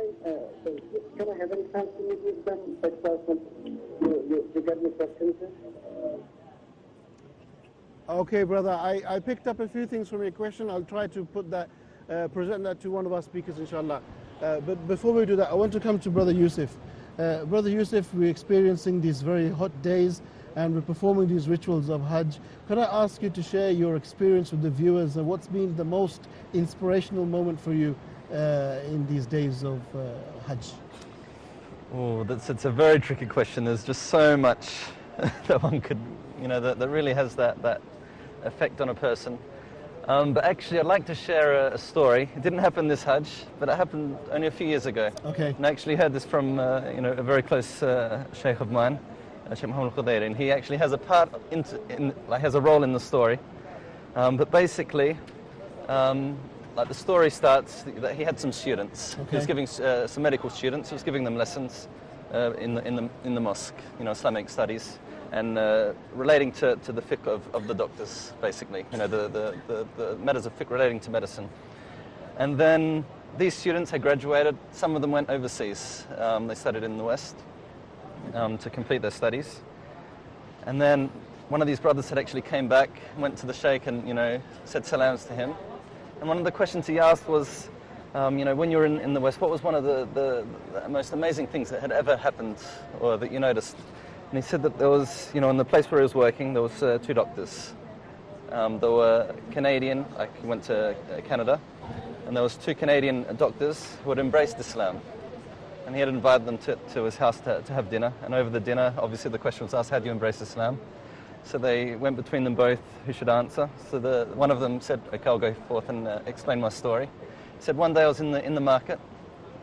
Speaker 5: have any chance to meet with them? You got me questions?
Speaker 1: Okay, brother, I picked up a few things from your question. I'll try to put that, present that to one of our speakers, inshallah. But before we do that, I want to come to Brother Yusuf. Brother Yusuf, we're experiencing these very hot days and we're performing these rituals of Hajj. Could I ask you to share your experience with the viewers and what's been the most inspirational moment for you in these days of Hajj?
Speaker 4: Oh, it's a very tricky question. There's just so much that one could, that really has that effect on a person. But actually, I'd like to share a story. It didn't happen this Hajj, but it happened only a few years ago.
Speaker 1: Okay.
Speaker 4: And I actually heard this from, a very close Sheikh of mine, Sheikh Muhammad Al-Khudairi, and he actually has has a role in the story. But basically, the story starts that he had some students.
Speaker 1: Okay.
Speaker 4: He was giving some medical students. He was giving them lessons in the mosque, Islamic studies. And relating to the fiqh of the doctors, basically, the matters of fiqh relating to medicine. And then these students had graduated. Some of them went overseas. They studied in the West to complete their studies. And then one of these brothers had actually came back, went to the sheikh and, said salams to him. And one of the questions he asked was, when you were in the West, what was one of the most amazing things that had ever happened or that you noticed? And he said that there was, in the place where he was working, there was 2 doctors. There were Canadian, like he went to Canada, and there was 2 Canadian doctors who had embraced Islam. And he had invited them to his house to have dinner. And over the dinner, obviously the question was asked, how do you embrace Islam? So they went between them both who should answer. So one of them said, okay, I'll go forth and explain my story. He said, one day I was in the market.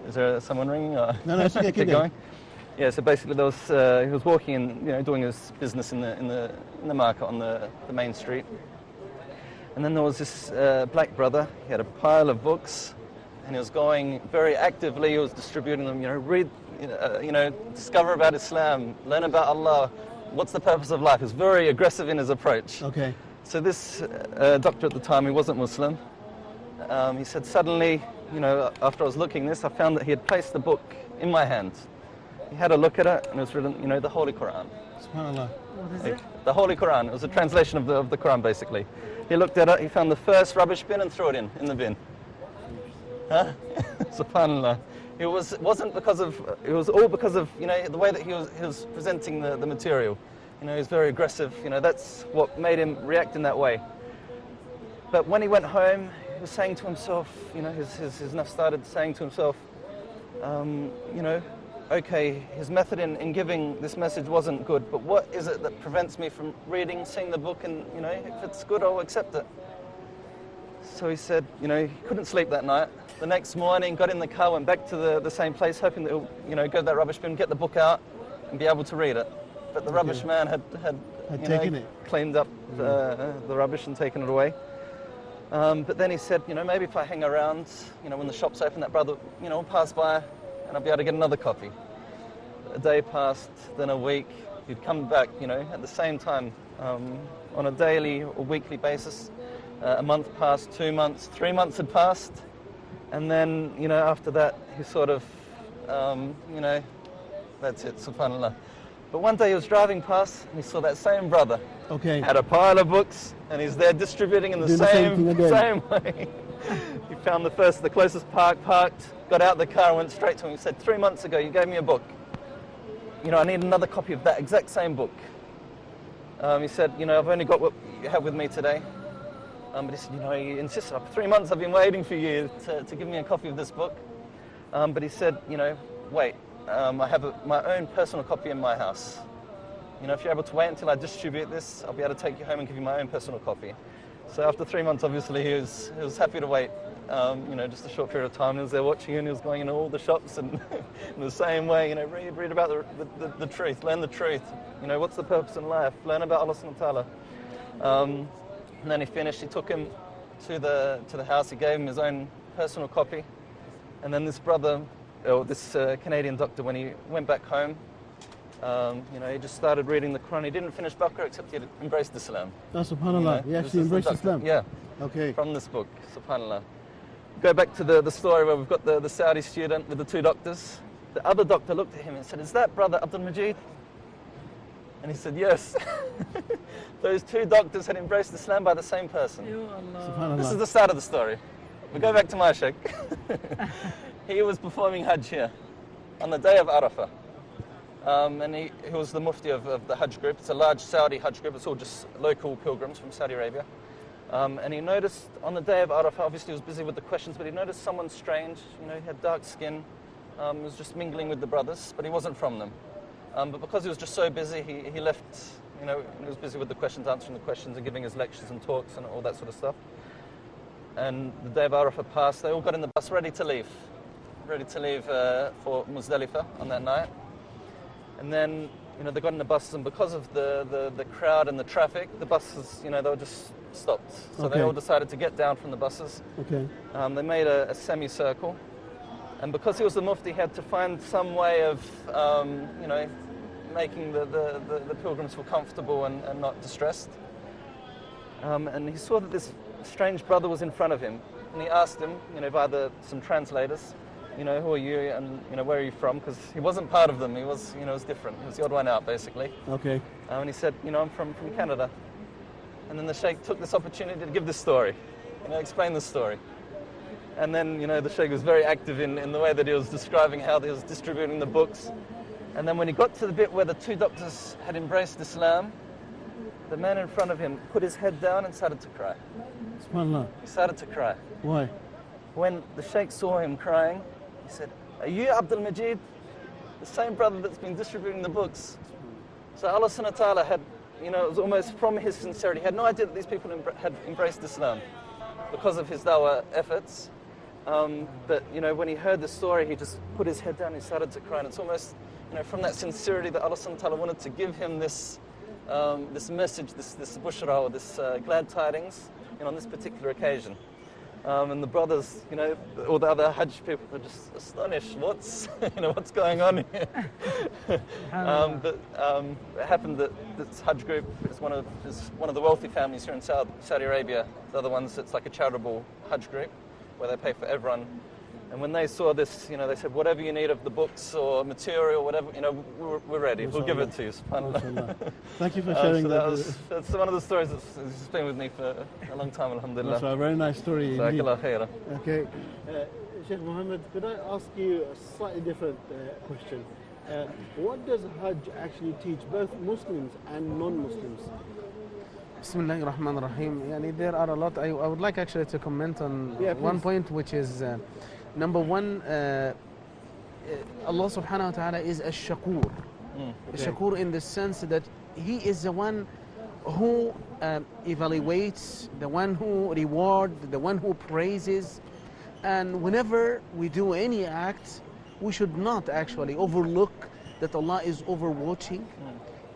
Speaker 4: Is there someone ringing?
Speaker 1: No, it's okay, keep
Speaker 4: going. Yeah, so basically there was, he was walking and doing his business in the market on the main street. And then there was this black brother. He had a pile of books, and he was going very actively. He was distributing them. Read, discover about Islam, learn about Allah. What's the purpose of life? He was very aggressive in his approach.
Speaker 1: Okay.
Speaker 4: So this doctor at the time, he wasn't Muslim. He said, suddenly, after I was looking this, I found that he had placed the book in my hand. He had a look at it, and it was written, the Holy Quran.
Speaker 1: SubhanAllah.
Speaker 3: What is it?
Speaker 4: The Holy Quran. It was a translation of the Quran, basically. He looked at it, he found the first rubbish bin and threw it in the bin. Huh? SubhanAllah. It was all because of the way that he was presenting the material. He was very aggressive. That's what made him react in that way. But when he went home, he was saying to himself, his nafs started saying to himself, okay, his method in giving this message wasn't good, but what is it that prevents me from reading, seeing the book, and if it's good, I'll accept it. So he said, he couldn't sleep that night. The next morning, got in the car, went back to the same place, hoping that he'll, go to that rubbish bin, get the book out, and be able to read it. But the rubbish man had
Speaker 1: taken it,
Speaker 4: cleaned up the rubbish and taken it away. But then he said, maybe if I hang around, when the shop's open, that brother, will pass by, and I'll be able to get another copy. A day passed, then a week. He'd come back, at the same time, on a daily or weekly basis. A month passed, 2 months, 3 months had passed, and then, after that, he sort of, that's it, subhanAllah. But one day he was driving past, and he saw that same brother.
Speaker 1: Okay.
Speaker 4: Had a pile of books, and he's there distributing in the same way. He found the closest parked, got out the car and went straight to him. He said, 3 months ago, you gave me a book. I need another copy of that exact same book. He said, I've only got what you have with me today. But he said, he insisted, for 3 months I've been waiting for you to give me a copy of this book. But he said, wait, I have my own personal copy in my house. If you're able to wait until I distribute this, I'll be able to take you home and give you my own personal copy. So after 3 months, obviously, he was happy to wait, just a short period of time. He was there watching, and he was going in all the shops and in the same way, read about the truth, learn the truth. What's the purpose in life? Learn about Allah subhanahu wa ta'ala. And then he finished, he took him to the house, he gave him his own personal copy. And then this brother, or this Canadian doctor, when he went back home, he just started reading the Quran. He didn't finish Baqarah except he had embraced Islam.
Speaker 1: Oh, SubhanAllah. He actually embraced Islam.
Speaker 4: Yeah.
Speaker 1: Okay.
Speaker 4: From this book, SubhanAllah. Go back to the story where we've got the Saudi student with the 2 doctors. The other doctor looked at him and said, is that brother Abdul Majid? And he said, yes. Those 2 doctors had embraced Islam by the same person. This is the start of the story. We go back to my sheikh. He was performing Hajj here on the day of Arafah. And he was the mufti of the Hajj group. It's a large Saudi Hajj group. It's all just local pilgrims from Saudi Arabia. And he noticed on the day of Arafah, obviously he was busy with the questions, but he noticed someone strange. He had dark skin. He was just mingling with the brothers, but he wasn't from them. But because he was just so busy, he left, he was busy with the questions, answering the questions and giving his lectures and talks and all that sort of stuff. And the day of Arafah passed, they all got in the bus ready to leave for Muzdalifah on that night. And then, they got in the buses, and because of the crowd and the traffic, the buses, they were just stopped. So they all decided to get down from the buses.
Speaker 1: Okay.
Speaker 4: They made a semicircle. And because he was the mufti, he had to find some way of, making the pilgrims feel comfortable and not distressed. And he saw that this strange brother was in front of him. And he asked him, via some translators, who are you and, where are you from? Because he wasn't part of them. He was, was different. He was the odd one out, basically.
Speaker 1: Okay.
Speaker 4: And he said, I'm from Canada. And then the sheikh took this opportunity to give this story, explain the story. And then, the sheikh was very active in the way that he was describing how he was distributing the books. And then when he got to the bit where the two doctors had embraced Islam, the man in front of him put his head down and started to cry.
Speaker 1: SubhanAllah.
Speaker 4: He started to cry.
Speaker 1: Why?
Speaker 4: When the Sheikh saw him crying, he said, "Are you Abdul Majid, the same brother that's been distributing the books?" So Allah subhanahu wa ta'ala had, it was almost from his sincerity. He had no idea that these people had embraced Islam because of his dawah efforts. But, when he heard the story, he just put his head down and he started to cry. And it's almost, from that sincerity that Allah subhanahu wa ta'ala wanted to give him this message, this bushra, or this glad tidings, on this particular occasion. And the brothers, all the other Hajj people were just astonished. What's going on here? But it happened that this Hajj group is one of the wealthy families here in Saudi Arabia. They're the ones that's like a charitable Hajj group where they pay for everyone. And when they saw this, they said, whatever you need of the books or material, whatever, we're ready. We'll give it to you.
Speaker 1: Thank you for sharing
Speaker 4: that. That's one of the stories that's been with me for a long time, alhamdulillah.
Speaker 1: That's a very nice story indeed.
Speaker 4: Okay.
Speaker 1: Sheikh Mohammed, could I ask you a slightly different question? What does Hajj actually teach both Muslims and non-Muslims?
Speaker 2: Bismillahir Rahmanir Rahim. There are a lot. I would like actually to comment on one point, which is number one, Allah subhanahu wa ta'ala is a shakur. A shakur in the sense that He is the one who evaluates, the one who rewards, the one who praises. And whenever we do any act, we should not actually overlook that Allah is overwatching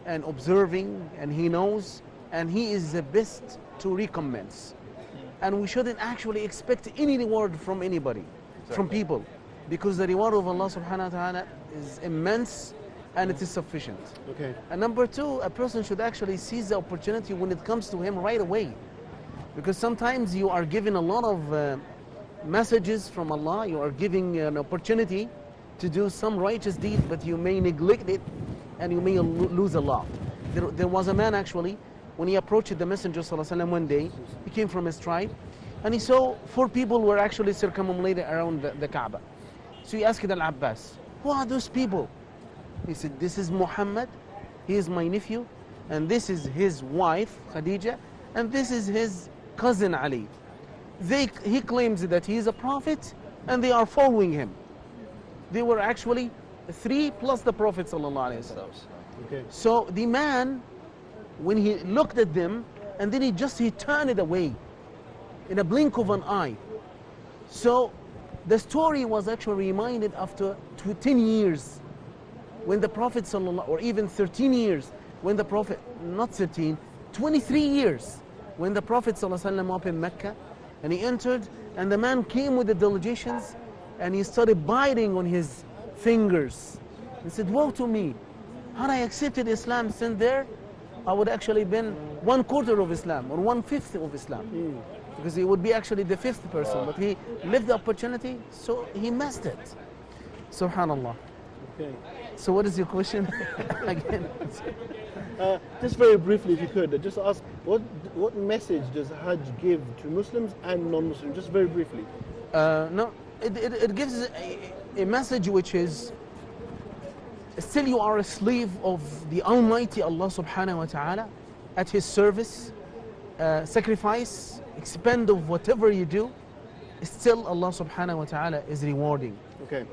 Speaker 2: and observing, and He knows, and He is the best to recompense. And we shouldn't actually expect any reward from anybody, from people, because the reward of Allah subhanahu wa ta'ala is immense and it is sufficient.
Speaker 1: Okay.
Speaker 2: And number two, a person should actually seize the opportunity when it comes to him right away, because sometimes you are given a lot of messages from Allah, you are giving an opportunity to do some righteous deed, but you may neglect it and you may lose a lot. There was a man actually, when he approached the Messenger ﷺ one day, he came from his tribe, and he saw 4 people were actually circumambulated around the Kaaba. So he asked Al-Abbas, who are those people? He said, this is Muhammad, he is my nephew, and this is his wife, Khadija, and this is his cousin Ali. He claims that he is a prophet, and they are following him. They were actually 3 plus the Prophet ﷺ.
Speaker 1: Okay.
Speaker 2: So the man, when he looked at them, and then he turned it away in a blink of an eye. So the story was actually reminded after 10 years when the Prophet ﷺ, or even 13 years when the Prophet, not 13, 23 years when the Prophet ﷺ up in Mecca, and he entered, and the man came with the delegations, and he started biting on his fingers. He said, woe to me, had I accepted Islam since there, I would actually been 1/4 of Islam, or 1/5 of Islam. Because he would be actually the 5th person, but he lived the opportunity, so he missed it. Subhanallah.
Speaker 1: Okay.
Speaker 2: So what is your question again?
Speaker 1: Just very briefly, if you could, just ask, what message does Hajj give to Muslims and non-Muslims, just very briefly?
Speaker 2: No, it gives a message which is, still you are a slave of the Almighty Allah subhanahu wa ta'ala, at His service, sacrifice, expend of whatever you do, still Allah subhanahu wa ta'ala is rewarding.
Speaker 1: Okay.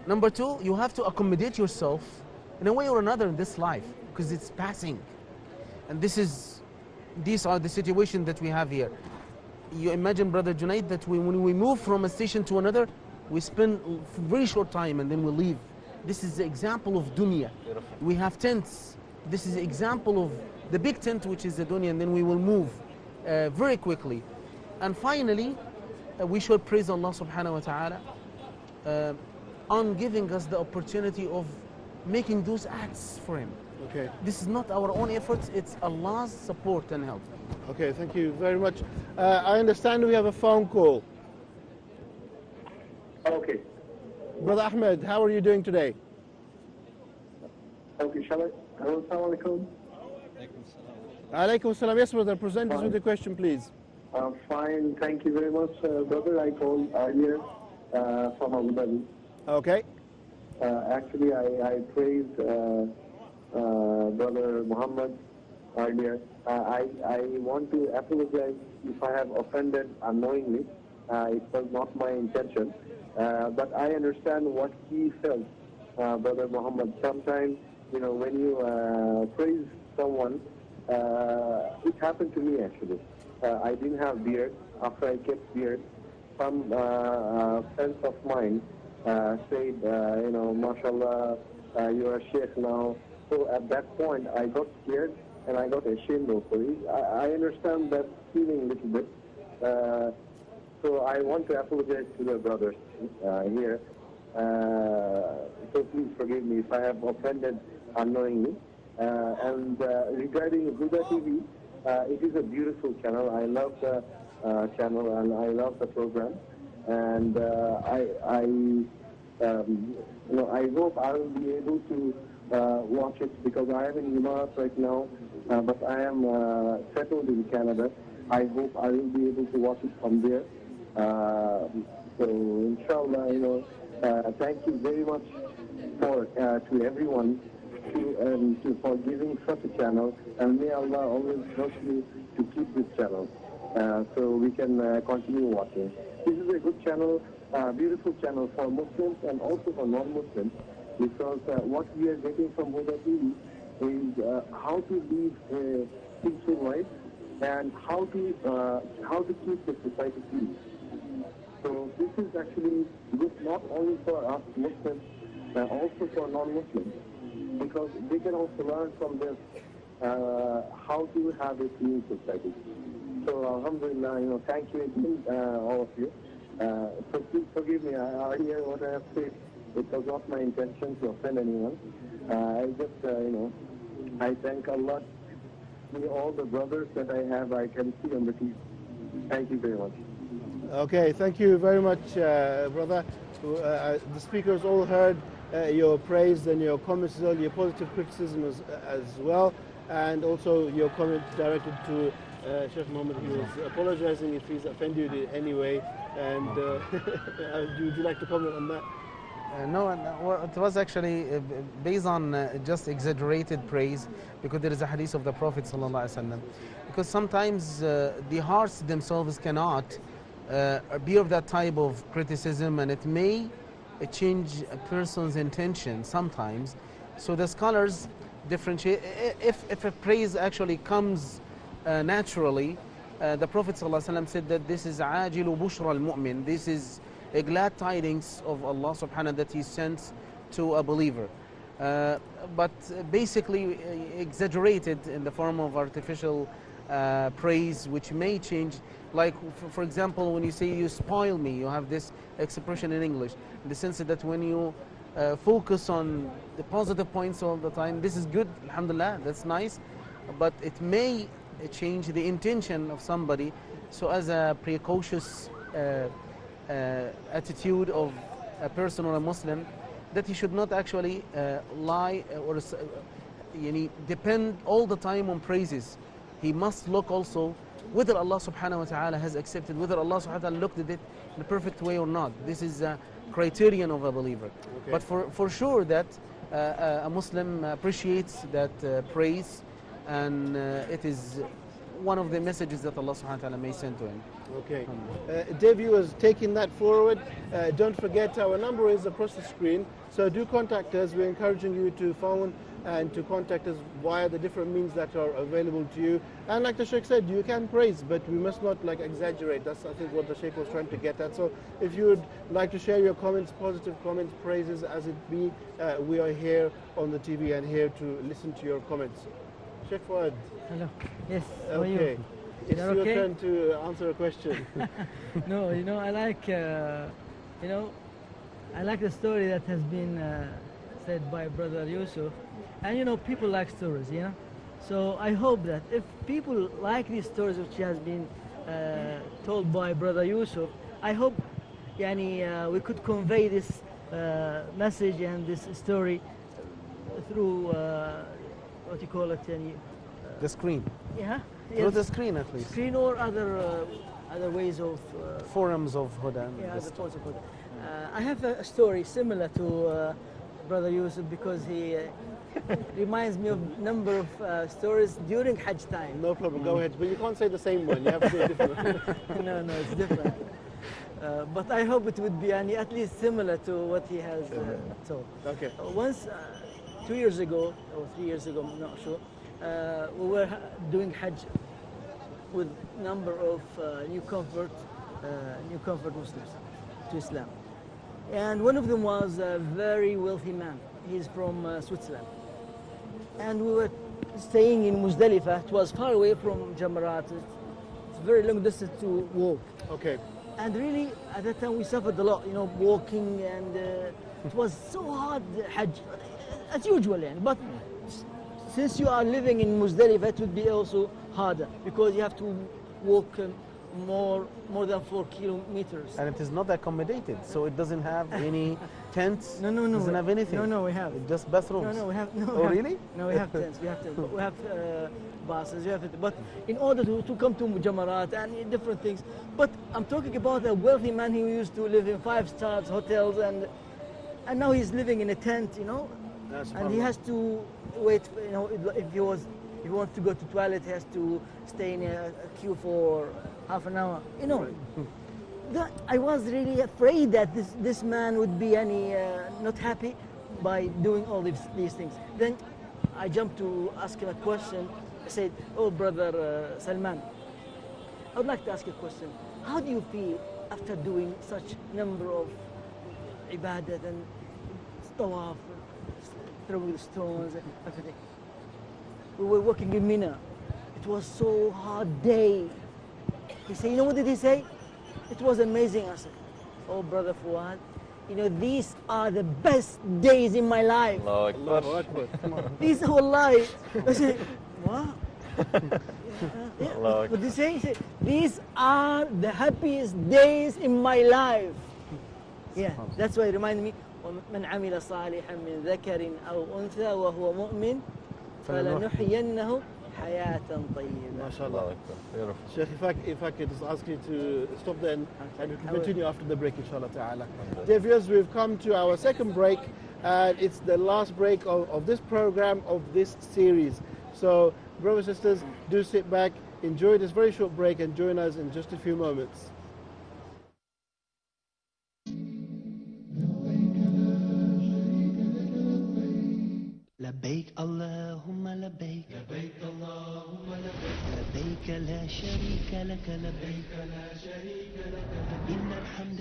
Speaker 2: Number two, you have to accommodate yourself in a way or another in this life, because it's passing. And these are the situations that we have here. You imagine, Brother Junaid, that when we move from a station to another, we spend a very short time and then we leave. This is the example of dunya. We have tents. This is the example of the big tent, which is the dunya, and then we will move very quickly. And finally, we should praise Allah subhanahu wa ta'ala on giving us the opportunity of making those acts for Him.
Speaker 1: Okay.
Speaker 2: This is not our own efforts, it's Allah's support and help.
Speaker 1: Okay, thank you very much. I understand we have a phone call.
Speaker 5: Okay.
Speaker 1: Brother Ahmed, how are you doing today?
Speaker 5: Okay, shall I? Hello, assalamu alaikum.
Speaker 1: Alaikum salam. Yes, brother, present us with the question, please.
Speaker 5: Fine, thank you very much, brother. I called earlier from Abu Dhabi.
Speaker 1: Okay.
Speaker 5: Actually, I praised Brother Muhammad earlier. I want to apologize if I have offended unknowingly. It was not my intention. But I understand what he felt, Brother Muhammad. Sometimes, when you praise someone, it happened to me actually. I didn't have beard. After I kept beard, some friends of mine said, mashallah, you're a sheikh now. So at that point, I got scared and I got ashamed also. I understand that feeling a little bit. So I want to apologize to the brothers here. So please forgive me if I have offended unknowingly. And regarding Huda TV, it is a beautiful channel. I love the channel and I love the program. And I hope I will be able to watch it because I am in Emirates right now, but I am settled in Canada. I hope I will be able to watch it from there. So inshallah, thank you very much to everyone for giving such a channel, and may Allah always help you to keep this channel so we can continue watching. This is a good channel, beautiful channel for Muslims and also for non-Muslims, because what we are getting from Huda TV is how to live a peaceful life and how to keep the society peace. So this is actually good not only for us Muslims, but also for non-Muslims, because they can also learn from this how to have a clean society. So alhamdulillah, thank you again, all of you. So please forgive me, I hear what I have said. It was not my intention to offend anyone. I just, I thank Allah. All the brothers that I have, I can see on the TV. Thank you very much.
Speaker 1: Okay, thank you very much, brother. The speakers all heard your praise and your comments, your positive criticism as well, and also your comment directed to Sheikh Mohammed. He was apologizing if he's offended you in any way. And would you like to comment on that?
Speaker 2: No, it was actually based on just exaggerated praise, because there is a hadith of the Prophet ﷺ. Because sometimes the hearts themselves cannot bear that type of criticism, and it may change a person's intention sometimes. So the scholars differentiate. If a praise actually comes naturally, the Prophet ﷺ said that this is عاجل بشرى المؤمن. This is a glad tidings of Allah subhanahu that He sends to a believer. But basically exaggerated in the form of artificial praise, which may change. Like, for example, when you say you spoil me, you have this expression in English, in the sense that when you focus on the positive points all the time, this is good, alhamdulillah, that's nice, but it may change the intention of somebody. So as a precautious attitude of a person or a Muslim, that he should not actually lie or depend all the time on praises. He must look also whether Allah subhanahu wa ta'ala has accepted, whether Allah subhanahu wa ta'ala looked at it in a perfect way or not. This is a criterion of a believer. Okay. But for sure that a Muslim appreciates that praise, and it is one of the messages that Allah subhanahu wa ta'ala may send to him.
Speaker 1: Okay. Dear viewers, taking that forward, don't forget our number is across the screen, so do contact us. We're encouraging you to phone and to contact us via the different means that are available to you. And like the Sheikh said, you can praise, but we must not exaggerate. That's, I think, what the Sheikh was trying to get at. So if you would like to share your comments, positive comments, praises as it be, we are here on the TV and here to listen to your comments. Sheikh Fuad.
Speaker 3: Hello. Yes. How
Speaker 1: are you? It's your turn to answer a question.
Speaker 3: No, I like, I like the story that has been said by Brother Yusuf. And people like stories, So I hope that if people like these stories which has been told by Brother Yusuf, I hope we could convey this message and this story through what you call it,
Speaker 2: the screen.
Speaker 3: Yeah.
Speaker 2: Through the screen, at least.
Speaker 3: Screen or other ways of
Speaker 2: forums of Huda.
Speaker 3: Yeah, the forums of Huda. I have a story similar to Brother Yusuf, because he reminds me of number of stories during Hajj time.
Speaker 1: No problem, go ahead. But you can't say the same one, you have to say a different one.
Speaker 3: No, it's different. But I hope it would be at least similar to what he has told.
Speaker 1: Okay.
Speaker 3: Once, 2 years ago, or 3 years ago, I'm not sure, we were doing Hajj with number of new convert Muslims to Islam. And one of them was a very wealthy man. He's from Switzerland. And we were staying in Muzdalifah. It was far away from Jamarat. It's very long distance to walk.
Speaker 1: Okay.
Speaker 3: And really, at that time, we suffered a lot, walking, and it was so hard, Hajj, as usual. But since you are living in Muzdalifah, it would be also harder, because you have to walk more than 4 kilometers.
Speaker 2: And it is not accommodated, so it doesn't have any tents.
Speaker 3: No.
Speaker 2: Doesn't have anything.
Speaker 3: No, we have.
Speaker 2: It's just bathrooms.
Speaker 3: No, we have. No,
Speaker 2: Oh, really?
Speaker 3: No, we have tents. We have buses. We have it. But in order to come to Jamarat and different things. But I'm talking about a wealthy man who used to live in 5-star hotels, and now he's living in a tent, and he has to wait. If he wants to go to toilet, he has to stay in a queue for half an hour. I was really afraid that this man would be not happy by doing all these things. Then I jumped to ask him a question. I said, "Oh, brother Salman, I would like to ask you a question. How do you feel after doing such number of ibadat and tawaf, throwing the stones and everything? We were working in Mina. It was so hard day." He said, "You know what did he say? It was amazing." I said, "Oh, brother Fuad, these are the best days in my life."
Speaker 1: Allahu Akbar. Come on.
Speaker 3: These are wallahi. I said, "What?" What did he say? He said, "These are the happiest days in my life." Yeah, that's why it reminded me, وَمَنْ عَمِلَ صَالِحًا مِنْ ذَكَرٍ أَوْ أُنْثَى وَهُوَ مُؤْمِنٌ فَلَنُحْيِيَنَّهُ حَيَاةً طَيِّبَةً.
Speaker 1: MashaAllah. Sheikh, if I could just ask you to stop there and we can continue after the break, inshallah ta'ala. Dear viewers, we've come to our second break, and it's the last break of this program, of this series. So, brothers and sisters, do sit back, enjoy this very short break, and join us in just a few moments.
Speaker 6: لبيك اللهم لبيك لبيك اللهم لبيك لبيك لا شريك لك لبيك لا شريك لك إن الحمد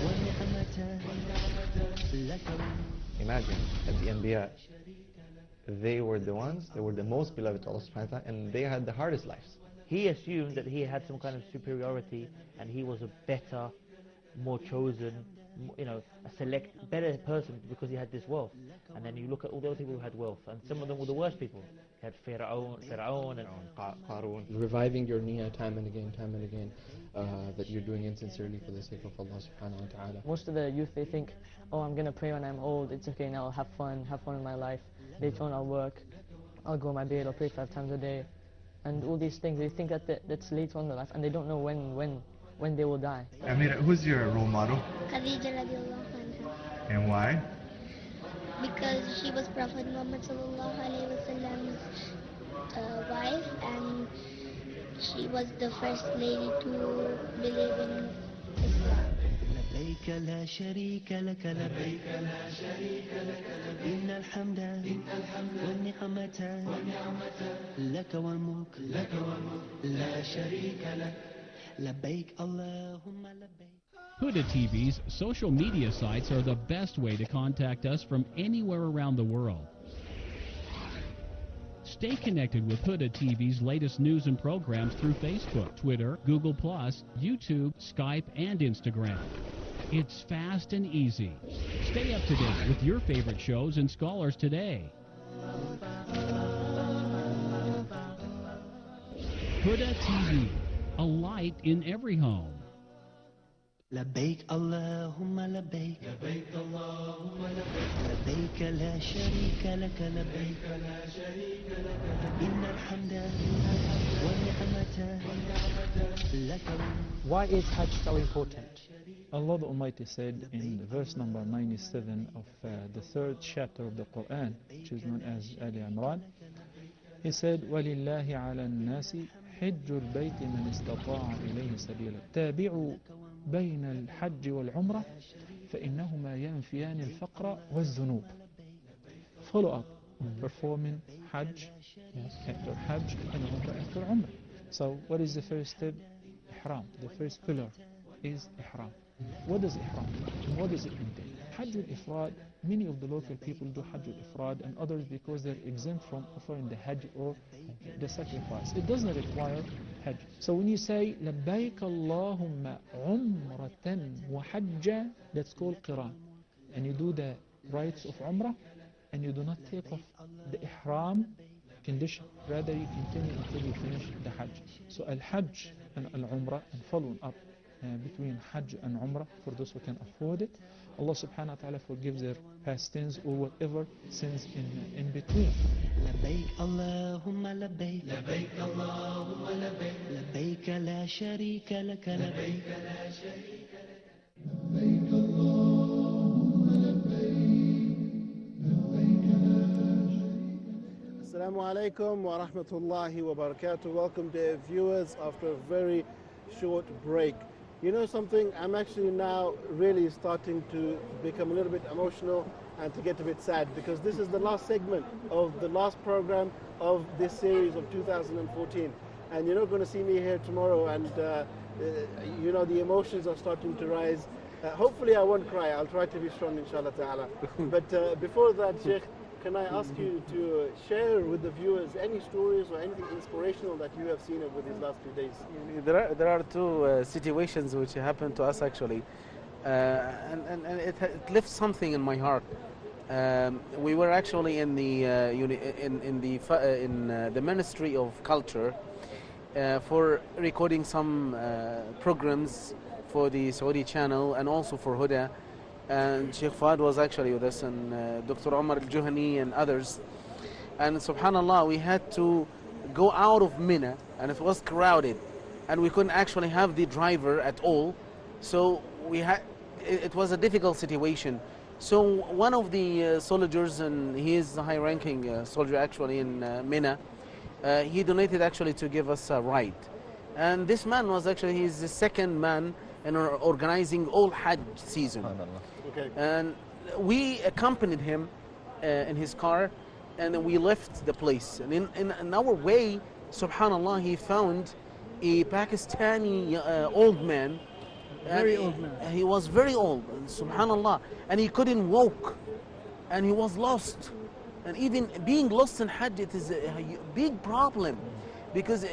Speaker 6: والنعمة لك.
Speaker 7: Imagine that the Anbiya, they were the most beloved to Allah subhanahu wa ta'ala, and they had the hardest lives.
Speaker 8: He assumed that he had some kind of superiority and he was a better, more chosen, better person because he had this wealth. And then you look at all the other people who had wealth, and some of them were the worst people. You had Fir'aun and
Speaker 7: Qarun.
Speaker 14: Reviving your niyyah time and again, that you're doing insincerely for the sake of Allah subhanahu wa ta'ala.
Speaker 9: Most of the youth, they think, "Oh, I'm going to pray when I'm old, it's okay now, I'll have fun in my life. Later on I'll work, I'll go on my bed, I'll pray 5 times a day." And all these things, they think that's later on in their life, and they don't know when they will die.
Speaker 10: Amira, who's your role model
Speaker 11: Khadija radiallahu anha.
Speaker 10: and why?
Speaker 11: Because she was Prophet Muhammad sallallahu alaihi wasallam's wife, and she was the first lady to believe in Islam.
Speaker 6: لبيك لا شريك لك لبيك لا شريك لك إن الحمد والنعمة لك والملك لا شريك لك لبيك اللهم لبيك.
Speaker 12: Huda TV's social media sites are the best way to contact us from anywhere around the world. Stay connected with Huda TV's latest news and programs through Facebook, Twitter, Google+, YouTube, Skype, and Instagram. It's fast and easy. Stay up to date with your favorite shows and scholars today. Huda TV, a light in every home.
Speaker 6: لبيك اللهم لبيك لبيك اللهم لبيك لبيك لا شريك لك لبيك لا شريك لك إن الحمد والنعمة لك.
Speaker 8: Why is Hajj so important? A
Speaker 13: Allah the Almighty said in verse number 97 of the third chapter of the Quran, which is known as Ali Imran, He said, وَلِلَّهِ عَلَى النَّاسِ حِجُّ الْبَيْتِ مَنِ اسْتَطَاعَ إِلَيْهِ سَبِيلًا تابعوا بين الحج والعمرة فإنهما ينفيان الفقر والذنوب. Follow up performing Hajj after Hajj and Umrah after Umrah. So what is the first step? Ihram. The first pillar is Ihram. What does Ihram mean? What does it entail? Hajj al-Ifrad, many of the local people do Hajj al-Ifrad and others because they're exempt from offering the Hajj or the sacrifice. It doesn't require Hajj. So when you say لبيك اللهم عمرة وحجة, that's called Qiran. And you do the rites of Umrah and you do not take off the Ihram condition. Rather you continue until you finish the Hajj. So Al-Hajj and Al-Umrah and following up between Hajj and Umrah for those who can afford it. Allah subhanahu wa ta'ala forgives their past sins or whatever sins in between.
Speaker 6: لبيك اللهم لبيك لبيك اللهم لبيك لبيك لا شريك لك لبيك لا شريك لك لبيك اللهم لبيك لبيك لا شريك لك.
Speaker 1: Assalamu alaikum wa rahmatullahi wa barakatuh. Welcome dear viewers after a very short break. You know something, I'm actually now really starting to become a little bit emotional and to get a bit sad because this is the last segment of the last program of this series of 2014. And you're not going to see me here tomorrow and you know the emotions are starting to rise. Hopefully I won't cry, I'll try to be strong inshallah ta'ala. But before that, Sheikh, can I ask you to share with the viewers any stories or anything inspirational that you have seen over these last few days?
Speaker 2: There are two situations which happened to us actually, and it left something in my heart. We were actually in the the Ministry of Culture for recording some programs for the Saudi channel and also for Huda. And Sheikh Fahd was actually with us, and Dr. Omar al-Juhani and others. And subhanallah, we had to go out of Mina, and it was crowded, and we couldn't actually have the driver at all. So it was a difficult situation. So one of the soldiers, and he is a high-ranking soldier actually in Mina, he donated actually to give us a ride. And this man was actually, he's the second man in organizing all Hajj season.
Speaker 1: Okay.
Speaker 2: And we accompanied him in his car, and then we left the place. And in our way, subhanallah, he found a Pakistani old man.
Speaker 3: Very old man.
Speaker 2: He was very old, subhanallah, and he couldn't walk, and he was lost. And even being lost in Hajj, it is a big problem, because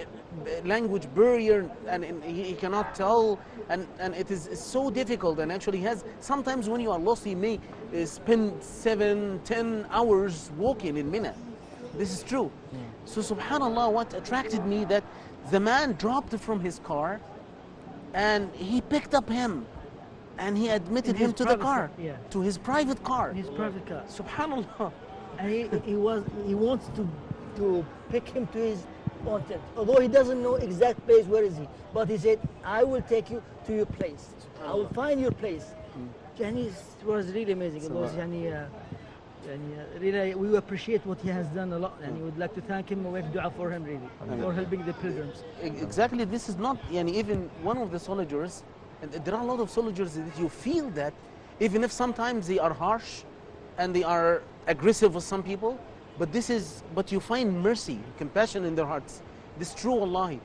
Speaker 2: language barrier, and he cannot tell, and it is so difficult. And actually sometimes when you are lost, you may spend 7-10 hours walking in Mina. This is true. So subhanallah, what attracted me, that the man dropped from his car and he picked up him and he admitted him to the car, to his private car.
Speaker 3: His private car.
Speaker 2: Subhanallah.
Speaker 3: And he wants to pick him to his wanted. Although he doesn't know exact place where is he, but he said, I will take you to your place. I will find your place. And it was really amazing. It was really, we appreciate what he has done a lot, and we would like to thank him and make dua for him really, for helping the pilgrims.
Speaker 2: Exactly, this is not, even one of the soldiers, and there are a lot of soldiers that you feel that, even if sometimes they are harsh and they are aggressive with some people, but you find mercy, compassion in their hearts. This is true, wallahi.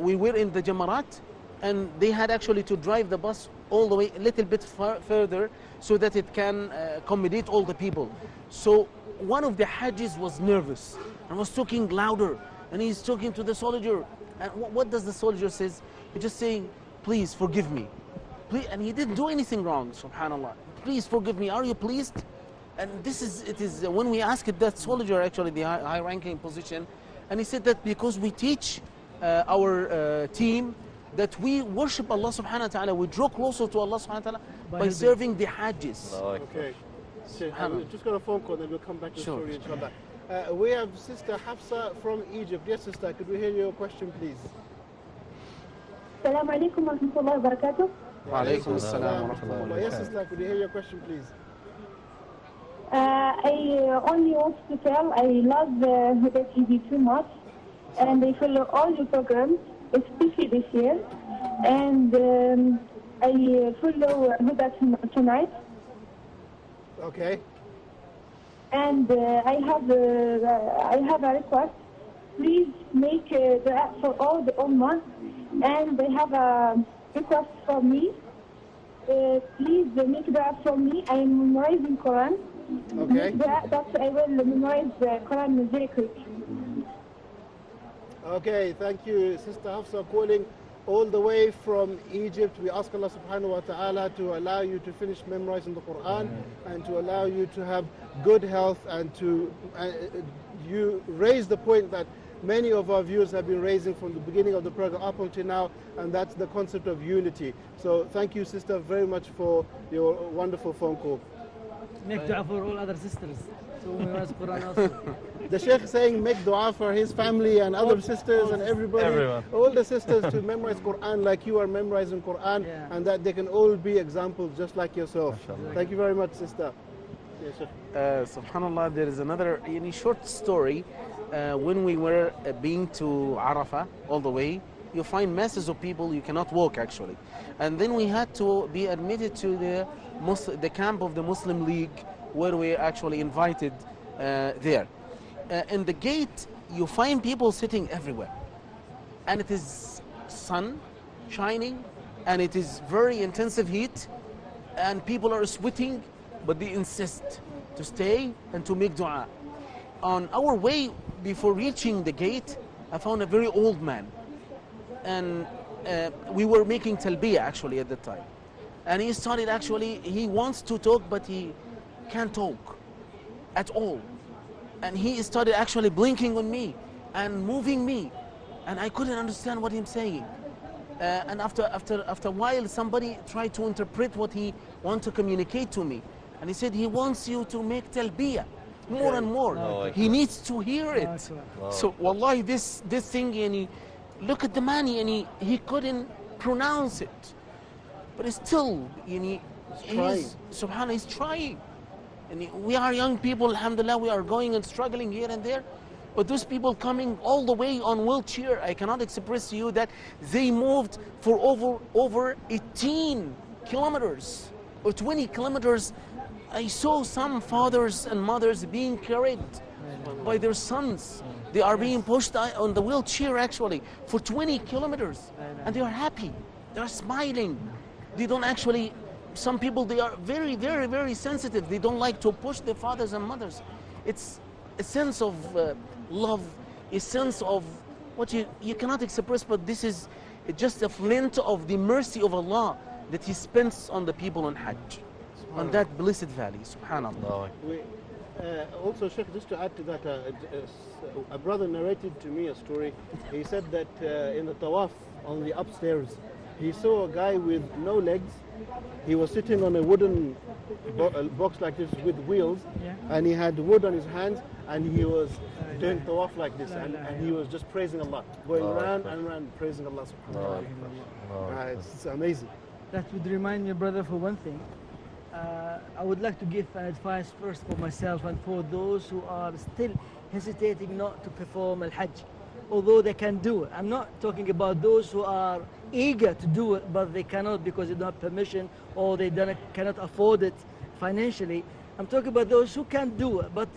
Speaker 2: We were in the Jamarat, and they had actually to drive the bus all the way a little bit further so that it can accommodate all the people. So one of the Hajjis was nervous and was talking louder, and he's talking to the soldier. And what does the soldier says? He's just saying, please forgive me. Please, and he didn't do anything wrong, subhanallah. Please forgive me, are you pleased? And it is when we asked that soldier, actually the high-ranking position, and he said that because we teach our team that we worship Allah subhanahu wa ta'ala, we draw closer to Allah subhanahu wa ta'ala by serving the Hajjis.
Speaker 1: Okay. We've just got a phone call, then we'll come back to the story inshallah. We have Sister Hafsa from Egypt. Yes, Sister, could we hear your question, please?
Speaker 15: Assalamu alaikum wa rahmatullahi wa barakatuh.
Speaker 2: Wa alaikum
Speaker 1: assalam
Speaker 2: wa rahmatullah.
Speaker 1: Yes, sister, could you hear your question, please?
Speaker 15: I only want to tell I love Huda TV too much, and I follow all your programs, especially this year. And I follow Huda tonight.
Speaker 1: Okay.
Speaker 15: And I have a request. Please make the app for all the Ummah. And I have a request for me. Please make the app for me. I am memorizing Quran.
Speaker 1: Okay.
Speaker 15: That I will memorize the Quran very quick.
Speaker 1: Okay, thank you, Sister Hafsa, calling all the way from Egypt. We ask Allah subhanahu wa ta'ala to allow you to finish memorizing the Quran and to allow you to have good health, and to you raise the point that many of our viewers have been raising from the beginning of the program up until now, and that's the concept of unity. So thank you, Sister, very much for your wonderful phone call.
Speaker 3: Make dua for all other sisters. So we memorize Quran also.
Speaker 1: The Sheikh saying make dua for his family and other sisters and everybody,
Speaker 4: Everyone.
Speaker 1: all the sisters to memorize Quran like you are memorizing Quran, and that they can all be examples just like yourself. Thank you very much, Sister. Yes, Sheikh.
Speaker 2: Subhanallah, there is another short story. When we were being to Arafah all the way, you find masses of people, you cannot walk actually. And then we had to be admitted to the camp of the Muslim League, where we actually invited there. In the gate, you find people sitting everywhere. And it is sun shining, and it is very intensive heat, and people are sweating, but they insist to stay and to make dua. On our way, before reaching the gate, I found a very old man. And we were making talbiyah actually at that time. And he started he wants to talk, but he can't talk at all. And he started actually blinking on me and moving me. And I couldn't understand what he's saying. And after a while, somebody tried to interpret what he wanted to communicate to me. And he said he wants you to make talbiyah more and more. He needs to hear it. So wallahi, this thing, and look at the man, and he couldn't pronounce it. But still, subhanAllah, he's trying. And we are young people, alhamdulillah, we are going and struggling here and there. But those people coming all the way on wheelchair, I cannot express to you that they moved for over 18 kilometers or 20 kilometers. I saw some fathers and mothers being carried by their sons. They are being pushed on the wheelchair actually for 20 kilometers. And they are happy. They are smiling. They don't actually, some people, they are very, very, very sensitive. They don't like to push their fathers and mothers. It's a sense of love, a sense of what you cannot express, but this is just a flint of the mercy of Allah that He spends on the people on Hajj, on that blessed valley, subhanAllah.
Speaker 1: Also, Sheikh, just to add to that, a brother narrated to me a story. He said that in the tawaf on the upstairs, he saw a guy with no legs. He was sitting on a wooden box like this with wheels, and he had wood on his hands, and he was doing tawaf like this, and he was just praising Allah, going round and round praising Allah subhanahu wa ta'ala. It's amazing.
Speaker 3: That would remind me, brother, for one thing. I would like to give an advice first for myself and for those who are still hesitating not to perform Al-Hajj, although they can do it. I'm not talking about those who are eager to do it, but they cannot because they don't have permission or they cannot afford it financially. I'm talking about those who can do it, but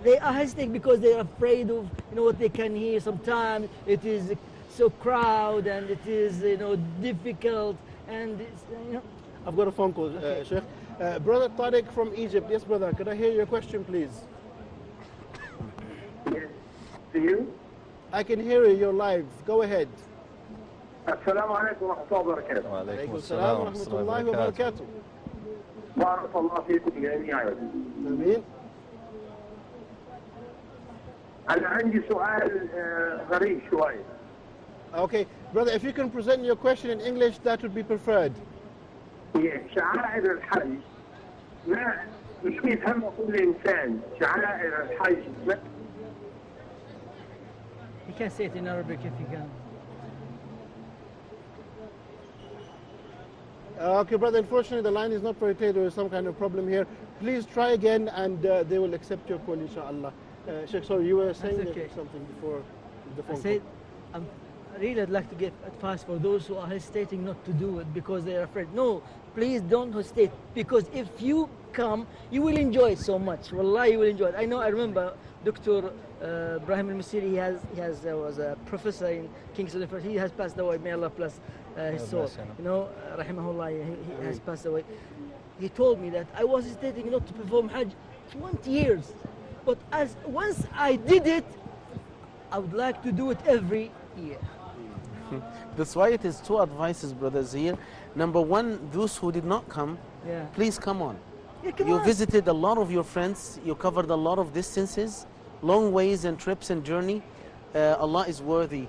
Speaker 3: they are hesitating because they are afraid of what they can hear. Sometimes it is so crowded and it is difficult, and it's,
Speaker 1: I've got a phone call, Sheikh. Brother Tariq from Egypt. Yes, brother. Could I hear your question, please?
Speaker 5: Yes. Do you?
Speaker 1: I can hear you. You're live. Go ahead.
Speaker 5: السلام عليكم ورحمة الله وبركاته.
Speaker 1: وعليكم السلام ورحمة الله وبركاته.
Speaker 5: بارك الله فيكم جميعا.
Speaker 1: آمين.
Speaker 5: أنا عندي سؤال غريب شوي.
Speaker 1: Okay, brother, if you can present your question in English, that would be preferred.
Speaker 5: شعائر الحج ما مش يفهمها كل إنسان. شعائر الحج.
Speaker 3: You can say it in Arabic if you can.
Speaker 1: Okay, brother, unfortunately the line is not very clear. There is some kind of problem here. Please try again and they will accept your call, inshallah. Sheikh, sorry, you were saying
Speaker 3: okay.
Speaker 1: something before the phone
Speaker 3: I said, I'd like to give advice for those who are hesitating not to do it because they are afraid. No, please don't hesitate, because if you come, you will enjoy it so much. Wallahi, you will enjoy it. I remember Dr. Ibrahim al-Masiri, was a professor in King's University. He has passed away. May Allah bless his soul. You know, rahimahullah, he has passed away. He told me that I was hesitating not to perform Hajj 20 years. But once I did it, I would like to do it every year.
Speaker 2: That's why it is two advices, brothers, here. Number one, those who did not come, please come on.
Speaker 3: Yeah, come
Speaker 2: you
Speaker 3: on.
Speaker 2: visited a lot of your friends, you covered a lot of distances, long ways and trips and journey. Allah is worthy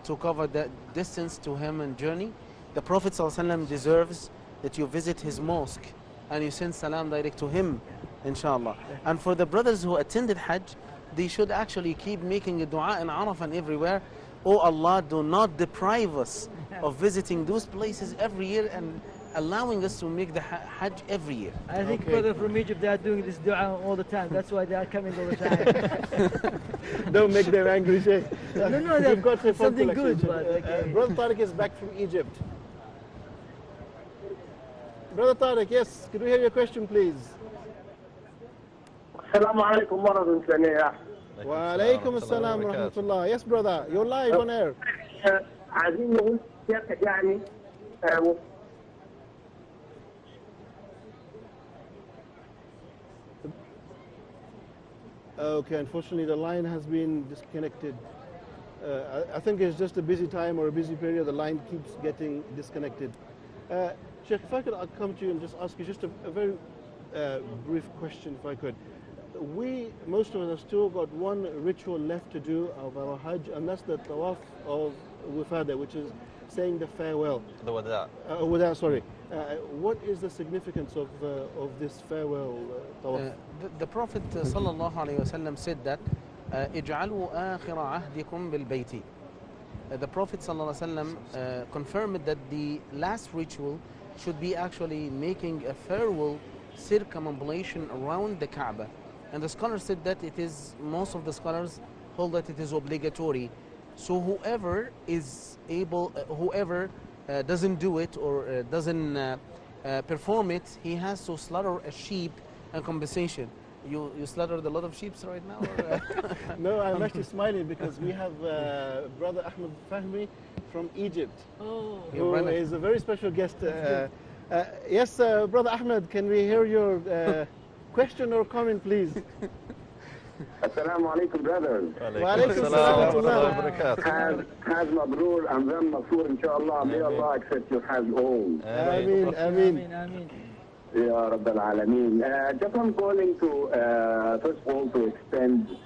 Speaker 2: to cover that distance to him and journey. The Prophet ﷺ deserves that you visit his mosque and you send salam direct to him, inshallah. And for the brothers who attended Hajj, they should actually keep making a dua in Arafah and everywhere. Oh Allah, do not deprive us of visiting those places every year and allowing us to make the Hajj every year.
Speaker 3: I think brother from Egypt, they are doing this dua all the time. That's why they are coming all the time.
Speaker 1: Don't make them angry, Sheikh.
Speaker 3: No,
Speaker 1: We've got a phone
Speaker 3: something
Speaker 1: call,
Speaker 3: good.
Speaker 1: actually.
Speaker 3: But, okay.
Speaker 1: Brother Tariq is back from Egypt. Brother Tariq, yes, could we hear your question, please?
Speaker 5: Assalamu alaikum wa rahmatullah.
Speaker 1: Wa alaikum assalam wa rahmatullah. Yes, brother, you're live on air.
Speaker 5: عايزين نقول سيادتك يعني
Speaker 1: Okay, unfortunately the line has been disconnected. I think it's just a busy time or a busy period. The line keeps getting disconnected. Sheikh, if I could come to you and just ask you just a very brief question, if I could. Most of us have still got one ritual left to do of our Hajj, and that's the tawaf of Wifada, which is saying the farewell.
Speaker 4: The wada.
Speaker 1: Wada, sorry. What is the significance of this farewell tawaf?
Speaker 2: The Prophet sallallahu alaihi wasallam said that اجعلوا آخر عهدكم بالبيت. The Prophet sallallahu alaihi wasallam confirmed that the last ritual should be actually making a farewell circumambulation around the Kaaba. And the scholars said that most of the scholars hold that it is obligatory. So whoever is able, whoever doesn't do it or doesn't perform it, he has to slaughter a sheep and compensation. You slaughtered a lot of sheep right now? Or,
Speaker 1: No, I'm actually smiling because we have Brother Ahmed Fahmi from Egypt, who is a very special guest. Yes, Brother Ahmed, can we hear your question or comment, please?
Speaker 5: Assalamu alaikum, brothers.
Speaker 1: Wa alaikum assalam wa rahmatullah.
Speaker 5: Hajj Mabrur and then Masoor, inshallah. May Allah accept your Hajj all.
Speaker 1: Ameen, ameen.
Speaker 5: Ya Rabb al-Alameen. Just I'm calling to, first of all, to extend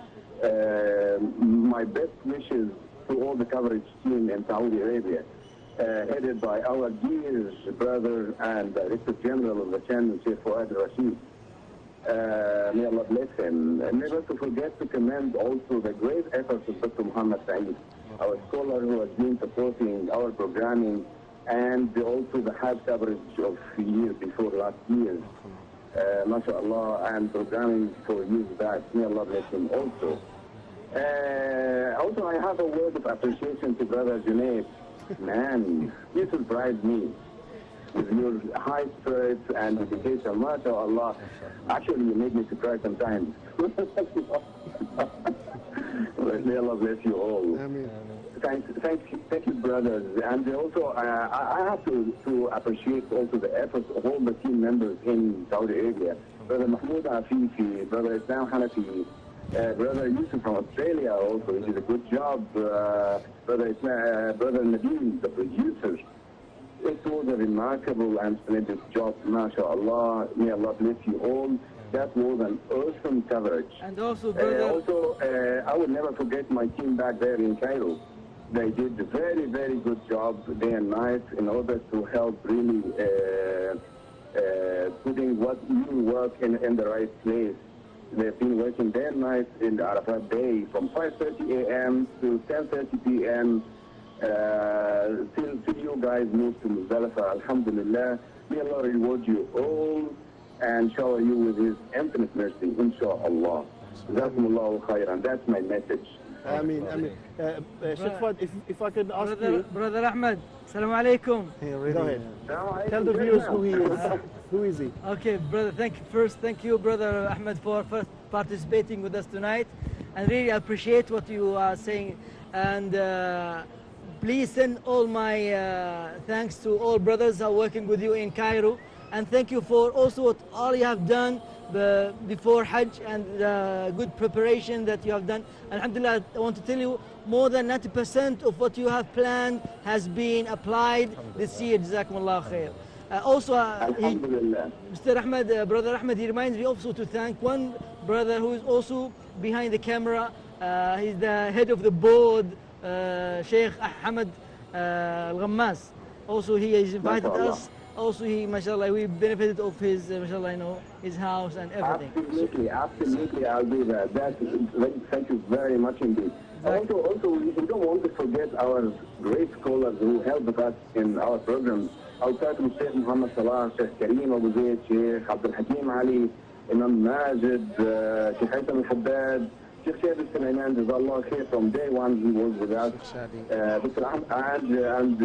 Speaker 5: my best wishes to all the coverage team in Saudi Arabia, headed by our dear brother and Director General of the channel, Sheikh Fuad Rashid. May Allah bless him. And never to forget to commend also the great efforts of Dr. Muhammad Saeed, our scholar who has been supporting our programming and also the Hajj coverage of years before last year. MashaAllah, and programming for years back. May Allah bless him also. Also, I have a word of appreciation to Brother Junaid. Man, you surprised me with your high spirits and dedication. MashaAllah. Actually, you made me surprise sometimes. May Allah bless you all.
Speaker 1: Ameen.
Speaker 5: Thank you, brothers. And also, I have to appreciate also the efforts of all the team members in Saudi Arabia. Brother Mahmoud Afifi, Brother Islam Hanafi, Brother Yusuf from Australia also, he did a good job. Brother Nabil, the producer. It was a remarkable and splendid job, mashallah. May Allah bless you all. That was an awesome coverage.
Speaker 3: And also, brother...
Speaker 5: I will never forget my team back there in Cairo. They did a very, very good job day and night in order to help really putting what you work in the right place. They've been working day and night in the Arafat day from 5:30 a.m. to 10:30 p.m. till you guys move to Muzdalifah, alhamdulillah. May Allah reward you all and shower you with His infinite mercy, inshallah. Jazakumullahu khairan. That's my message.
Speaker 1: Ameen, Ameen. Sheikh Fuad, if I could ask you...
Speaker 3: Brother Ahmed, Assalamu alaikum.
Speaker 1: Go ahead. Tell the viewers who he is. Who is he?
Speaker 3: Okay, brother, thank you, Brother Ahmed, for participating with us tonight. And really appreciate what you are saying. And please send all my thanks to all brothers who are working with you in Cairo. And thank you for also what all you have done before Hajj and good preparation that you have done. Alhamdulillah, I want to tell you, more than 90% of what you have planned has been applied this year. Jazakumullah khair. Also, Mr. Ahmed, Brother Ahmed, he reminds me also to thank one brother who is also behind the camera. He's the head of the board, Sheikh Ahmed Al-Ghammas. Also, he has invited us. Also, he, mashallah, we benefited of his, mashallah, you know, his house and everything.
Speaker 5: Absolutely, absolutely, I'll do that. Thank you very much indeed. Also, we don't want to forget our great scholars who helped us in our programs. Outside from Sheikh Muhammad Salah, Sheikh Kareem Abu Zayd, Sheikh Abdul Hakim Ali, Imam Majid, Sheikh Haytham Al-Haddad, Sheikh Shahid Al-Sulaiman, Jazallah Khair, from day one he was with us. Dr. Ahmad and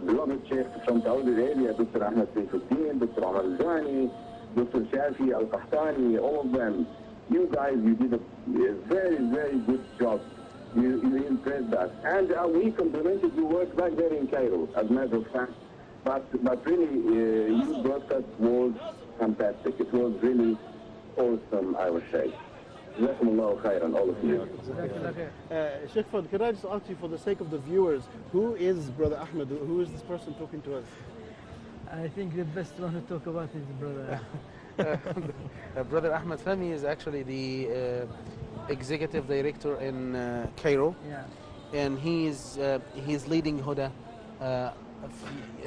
Speaker 5: beloved Sheikh from Saudi Arabia, Dr. Ahmed Saifuddin, Dr. Omar Al-Zani, Dr. Shafi Al-Qahtani, all of them. You guys, you did a very, very good job. You impressed us. And we complimented your work back there in Cairo, as a matter of fact. But really, your broadcast was fantastic. It was really awesome, I would say. Jazakumullahu khairan, all of you.
Speaker 1: Sheikh Fuad, could I just ask you, for the sake of the viewers, who is Brother Ahmed? Who is this person talking to us?
Speaker 3: I think the best one to talk about is Brother
Speaker 2: Brother Ahmed Fahmy is actually the executive director in Cairo.
Speaker 3: Yeah.
Speaker 2: And he's leading Huda a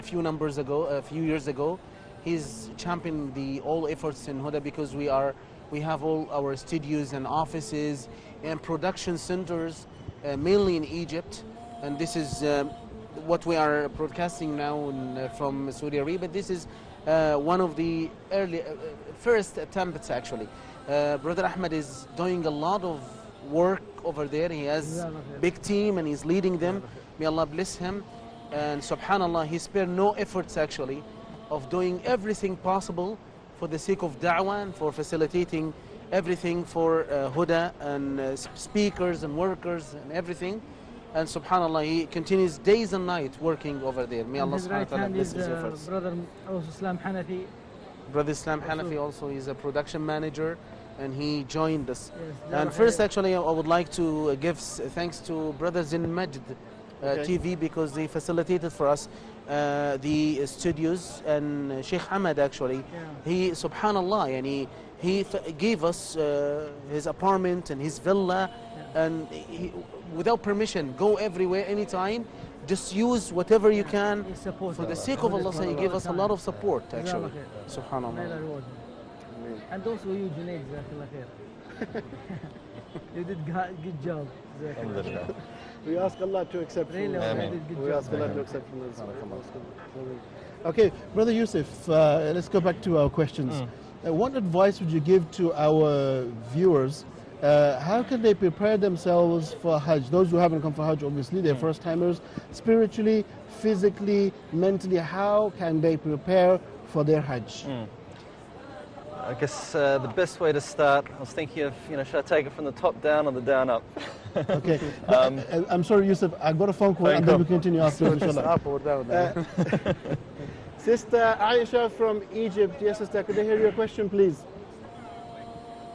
Speaker 2: few years ago. He's championing all efforts in Huda because we have all our studios and offices and production centers, mainly in Egypt. And this is what we are broadcasting now from Saudi Arabia. This is one of the first attempts, actually. Brother Ahmed is doing a lot of work over there. He has a big team and he's leading them. May Allah bless him. And subhanallah, he spared no efforts, actually, of doing everything possible for the sake of da'wah and for facilitating everything for Huda and speakers and workers and everything. And subhanallah, he continues days and nights working over there. May Allah subhanahu wa ta'ala bless his efforts.
Speaker 3: Brother also Islam Hanafi.
Speaker 2: Brother Islam Hanafi also is a production manager and he joined us.
Speaker 3: Yes,
Speaker 2: and first, actually, I would like to give thanks to Brothers in Majd TV because they facilitated for us the studios, and Sheikh Ahmed, actually, he, subhanallah, and he gave us his apartment and his villa, and without permission, go everywhere, anytime, just use whatever you can for the sake of Allah. So he gave us a lot of support, actually. Subhanallah.
Speaker 3: And also you, Junaid, Jazakallah khair. You did good job.
Speaker 1: We ask Allah to accept from
Speaker 3: really,
Speaker 1: we ask Allah to accept from us. Okay, Brother Yusuf, let's go back to our questions. What advice would you give to our viewers? How can they prepare themselves for Hajj? Those who haven't come for Hajj, obviously, they're first timers. Spiritually, physically, mentally, how can they prepare for their Hajj?
Speaker 4: I guess the best way to start, I was thinking of, should I take it from the top down or the down up?
Speaker 1: Okay. I'm sorry, Yusuf, I got a phone call and then we continue after, inshallah.
Speaker 2: Up or down.
Speaker 1: Sister Aisha from Egypt. Yes, sister, could I hear your question, please?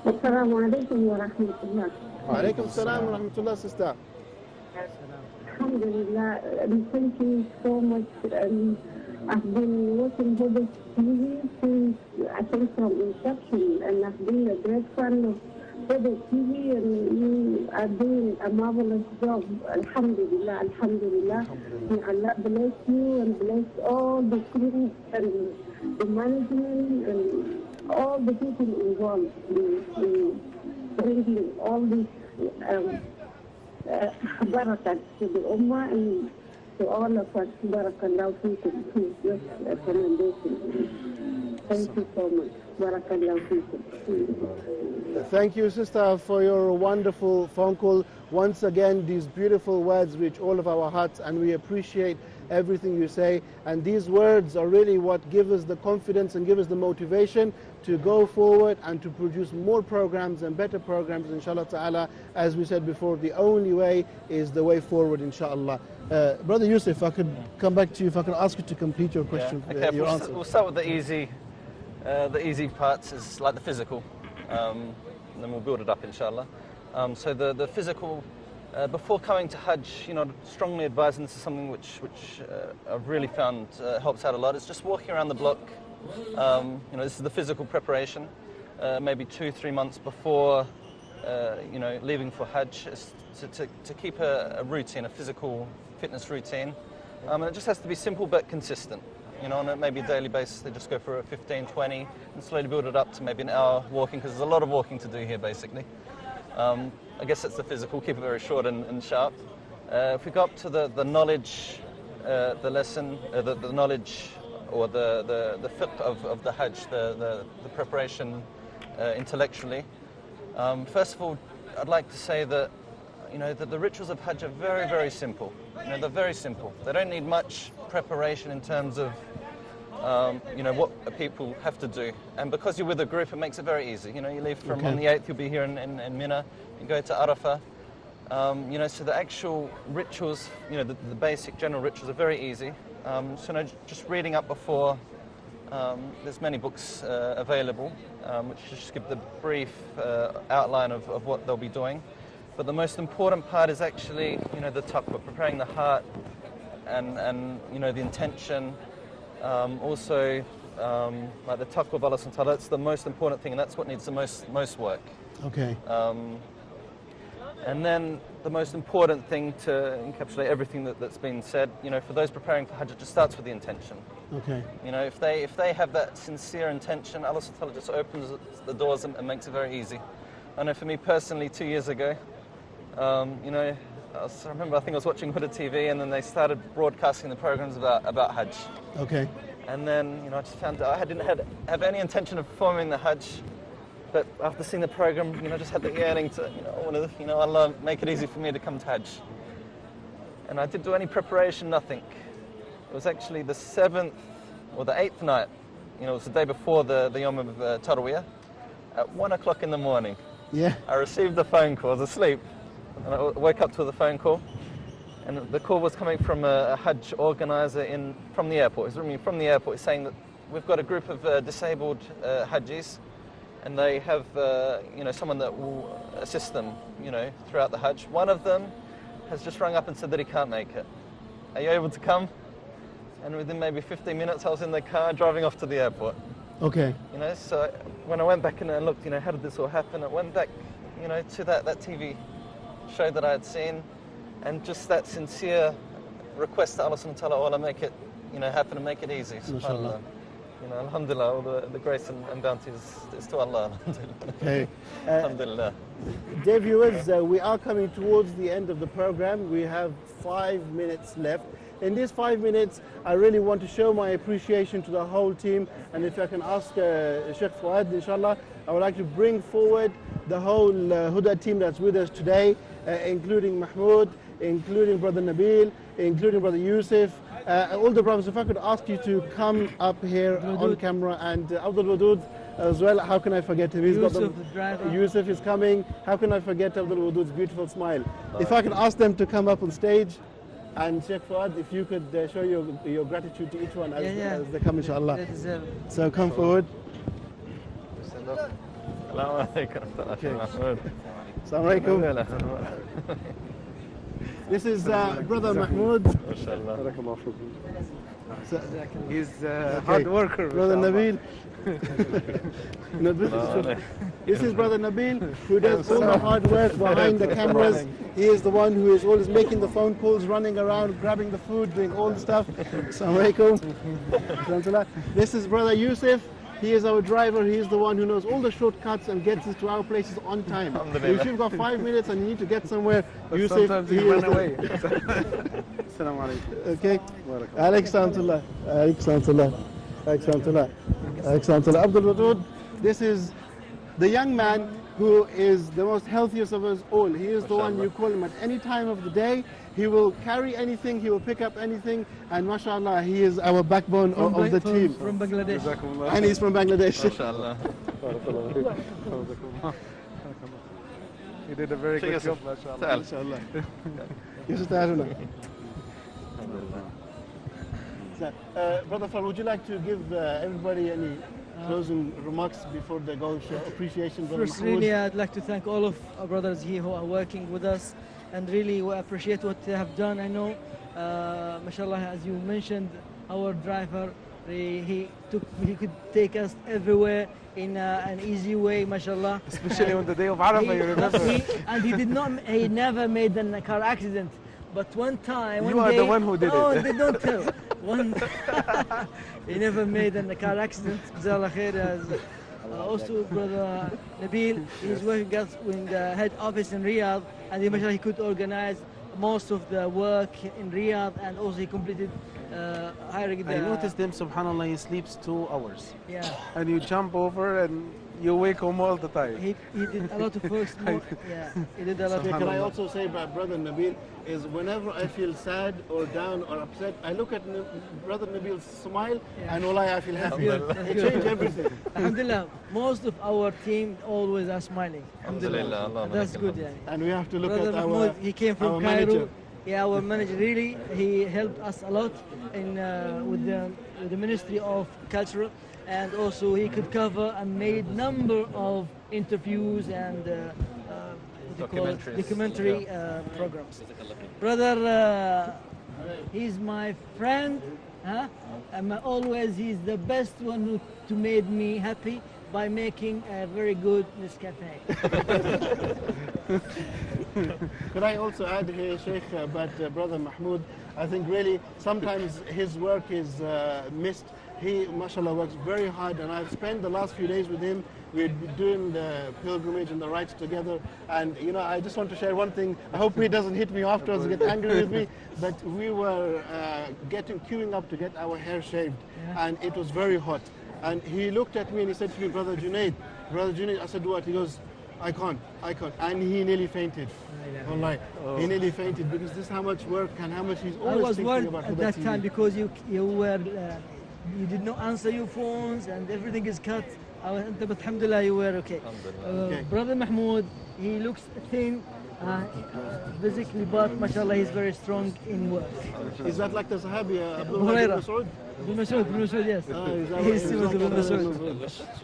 Speaker 15: Assalamu alaikum wa rahmatullah.
Speaker 1: Wa alaikum salam wa rahmatullah, sister.
Speaker 15: Alhamdulillah, thank you so much. I've been watching Huda TV since, I think, from inception, and I've been a great fan of Huda TV, and you are doing a marvelous job. Alhamdulillah, alhamdulillah. May Allah bless you and bless all the crew and the management and all the people involved in bringing all these barakah to the Ummah and to all of us. Barakallahu feekum. Please, just a commendation. Thank you so much. Barakallahu feekum.
Speaker 1: Thank you, sister, for your wonderful phone call. Once again, these beautiful words reach all of our hearts, and we appreciate everything you say. And these words are really what give us the confidence and give us the motivation to go forward and to produce more programs and better programs, inshallah ta'ala. As we said before, the only way is the way forward, inshallah. Brother Yusuf, if I could come back to you, if I could ask you to complete your question,
Speaker 4: Okay,
Speaker 1: your answer.
Speaker 4: we'll start with the easy parts, is like the physical. And then we'll build it up, inshallah. So the physical, before coming to Hajj, strongly advise, and this is something which I've really found helps out a lot, is just walking around the block. This is the physical preparation, maybe 2-3 months before, leaving for Hajj, is to keep a routine, a physical fitness routine. And it just has to be simple but consistent. On a maybe a daily basis, they just go for a 15, 20, and slowly build it up to maybe an hour walking, because there's a lot of walking to do here, basically. I guess that's the physical, keep it very short and sharp. If we go up to the knowledge, the lesson, the knowledge, or the fiqh of the Hajj, the preparation intellectually. First of all, I'd like to say that, that the rituals of Hajj are very, very simple. They're very simple. They don't need much preparation in terms of, what people have to do. And because you're with a group, it makes it very easy. You leave from on the 8th, you'll be here in Mina, you go to Arafah. So the actual rituals, the basic general rituals are very easy. So just reading up before, there's many books available, which just give the brief outline of what they'll be doing. But the most important part is actually, the taqwa, preparing the heart and the intention. Also, like the taqwa of Allah subhanahu wa ta'ala, that's the most important thing, and that's what needs the most work.
Speaker 1: Okay.
Speaker 4: And then the most important thing to encapsulate everything that's been said, for those preparing for Hajj, it just starts with the intention.
Speaker 1: Okay.
Speaker 4: If they have that sincere intention, Allah subhanahu wa ta'ala just opens the doors and makes it very easy. I know for me personally, 2 years ago, I remember I think I was watching Huda TV, and then they started broadcasting the programs about Hajj.
Speaker 1: Okay.
Speaker 4: And then, I just found out I didn't have any intention of performing the Hajj, but after seeing the program, I just had the yearning to, I want to, Allah, make it easy for me to come to Hajj. And I didn't do any preparation, nothing. It was actually the 7th or the 8th night, it was the day before the Yom of Tarwiyah, at 1 o'clock in the morning.
Speaker 1: Yeah.
Speaker 4: I received the phone call. I was asleep, and I woke up to the phone call, and the call was coming from a Hajj organizer from the airport. He's ringing me from the airport. He's saying that we've got a group of disabled Hajjis, and they have someone that will assist them, throughout the Hajj. One of them has just rung up and said that he can't make it. Are you able to come? And within maybe 15 minutes, I was in the car driving off to the airport.
Speaker 1: Okay.
Speaker 4: So when I went back and looked, how did this all happen? I went back, to that TV show that I had seen, and just that sincere request to Allah subhanahu wa ta'ala, Allah, make it, happen and make it easy. SubhanAllah. Alhamdulillah, all the grace and bounty is to Allah.
Speaker 1: Okay.
Speaker 4: Alhamdulillah.
Speaker 1: Dear viewers, we are coming towards the end of the program. We have 5 minutes left. In these 5 minutes, I really want to show my appreciation to the whole team. And if I can ask Sheikh Fuad, inshallah, I would like to bring forward the whole Huda team that's with us today, including Mahmoud, including Brother Nabil, including Brother Yusuf, all the brothers. If I could ask you to come up here on camera, and Abdul Wadud as well. How can I forget him? Yusuf is coming. How can I forget Abdul Wadud's beautiful smile? If I could ask them to come up on stage. And Sheikh Fuad, if you could show your gratitude to each one as they come, inshallah. So come forward. Assalamu alaikum. This is Brother Mahmoud.
Speaker 16: He's a hard worker.
Speaker 1: Brother Nabil. This is Brother Nabil, who does all the hard work behind the cameras. He is the one who is always making the phone calls, running around, grabbing the food, doing all the stuff. Assalamu alaikum. This is Brother Yusuf, He is our driver. He is the one who knows all the shortcuts and gets us to our places on time. If you've got 5 minutes and you need to get somewhere,
Speaker 16: But
Speaker 1: you say
Speaker 16: sometimes he run away. Assalamu alaikum.
Speaker 1: Okay. Alex Santullah. Alex Santullah. Alex Santullah. Alex Santullah. Abdul Wadud, this is the young man who is the most healthiest of us all. He is the one you call him at any time of the day. He will carry anything, he will pick up anything, and mashallah, he is our backbone of the team.
Speaker 3: From Bangladesh.
Speaker 1: And he's from Bangladesh.
Speaker 4: Mashallah.
Speaker 16: He did a very good job, mashallah.
Speaker 1: Mashallah. Yes, Taruna. Brother Far, would you like to give everybody any closing remarks before they go show appreciation?
Speaker 3: First, really, I'd like to thank all of our brothers here who are working with us, and really we appreciate what they have done. I know, mashallah, as you mentioned, our driver, he could take us everywhere in an easy way, mashallah.
Speaker 16: Especially on the day of Arafah, you remember?
Speaker 3: He never made a car accident. But one time,
Speaker 16: you are the one who did
Speaker 3: it.
Speaker 16: They
Speaker 3: don't tell. He never made a car accident. Jazakallah khair. Also, brother Nabil, he's working in the head office in Riyadh, and he could organize most of the work in Riyadh, and also he completed hiring the...
Speaker 2: I noticed him, subhanAllah, he sleeps 2 hours.
Speaker 3: Yeah.
Speaker 16: And you jump over and you wake him all the time.
Speaker 3: He did a lot of work. Yeah, he did a lot of work.
Speaker 1: Can I also say, brother Nabil, is whenever I feel sad or down or upset, I look at brother Nabil's smile, and wallahi, I feel happy. It changed everything.
Speaker 3: Alhamdulillah, most of our team always are smiling.
Speaker 4: Alhamdulillah.
Speaker 3: That's good. Yeah.
Speaker 1: And we have to look
Speaker 3: brother
Speaker 1: at
Speaker 3: Mahmoud, he came from
Speaker 1: our
Speaker 3: Cairo.
Speaker 1: manager.
Speaker 3: Yeah, our manager, really, he helped us a lot in with the Ministry of Culture, and also he could cover and made number of interviews and documentary programs. Brother, he's my friend, and always he's the best one to made me happy by making a very good Nescafe.
Speaker 1: Could I also add here, Sheikh, but Brother Mahmoud, I think really sometimes his work is missed. He, mashallah, works very hard, and I've spent the last few days with him. We're doing the pilgrimage and the rites together, and you know, I just want to share one thing. I hope he doesn't hit me afterwards and get angry with me, but we were queuing up to get our hair shaved, and it was very hot. And he looked at me and he said to me, Brother Junaid, I said, what? He goes, I can't. And he nearly fainted. Wallahi, he nearly fainted, because this is how much work and how much he's always thinking about.
Speaker 3: I was worried at that time because you did not answer your phones and everything is cut. But alhamdulillah, you were okay. Brother Mahmoud, he looks thin physically, but mashallah, he's very strong in work.
Speaker 1: Is that like the Sahabi,
Speaker 3: Ibn Mas'ud, yes.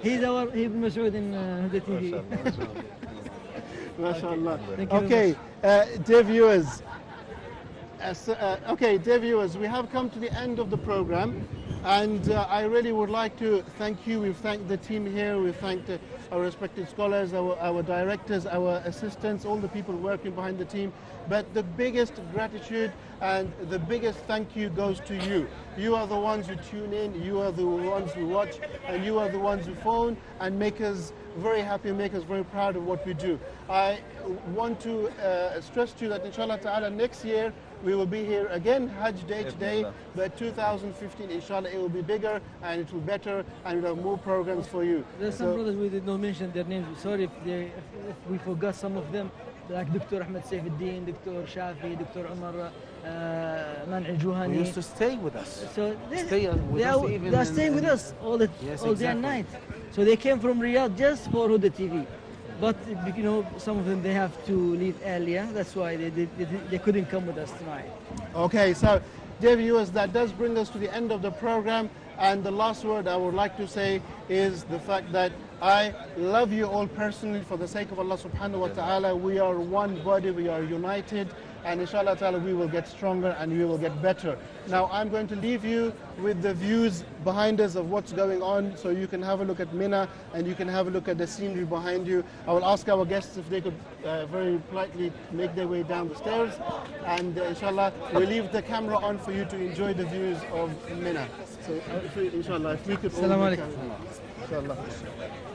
Speaker 3: He's our Ibn Mas'ud in the TV.
Speaker 1: MashaAllah. Okay, dear viewers. Dear viewers, we have come to the end of the program, and I really would like to thank you. We've thanked the team here, we've thanked our respected scholars, our directors, our assistants, all the people working behind the team. But the biggest gratitude and the biggest thank you goes to you. You are the ones who tune in, you are the ones who watch, and you are the ones who phone and make us very happy, make us very proud of what we do. I want to stress to you that inshallah ta'ala next year we will be here again, Hajj Day today, but 2015 inshallah it will be bigger and it will be better, and we'll have more programs for you.
Speaker 3: There's some brothers we did not mention their names. Sorry if we forgot some of them, like Dr. Ahmed Saifuddin, Dr. Shafi, Dr. Umar Man'i Juhani.
Speaker 2: They used to stay with us.
Speaker 3: So
Speaker 2: they are
Speaker 3: staying with us all day and night. So they came from Riyadh just for Huda TV. But you know, some of them, they have to leave earlier. That's why they couldn't come with us tonight.
Speaker 1: Okay, so dear viewers, that does bring us to the end of the program. And the last word I would like to say is the fact that I love you all personally for the sake of Allah subhanahu wa ta'ala. We are one body, we are united. and inshallah ta'ala we will get stronger and we will get better. Now I'm going to leave you with the views behind us of what's going on, so you can have a look at Mina and you can have a look at the scenery behind you. I will ask our guests if they could very politely make their way down the stairs, and inshallah we'll leave the camera on for you to enjoy the views of Mina. So inshallah if we could all
Speaker 3: Assalamu
Speaker 1: make
Speaker 3: alaikum.
Speaker 1: inshallah.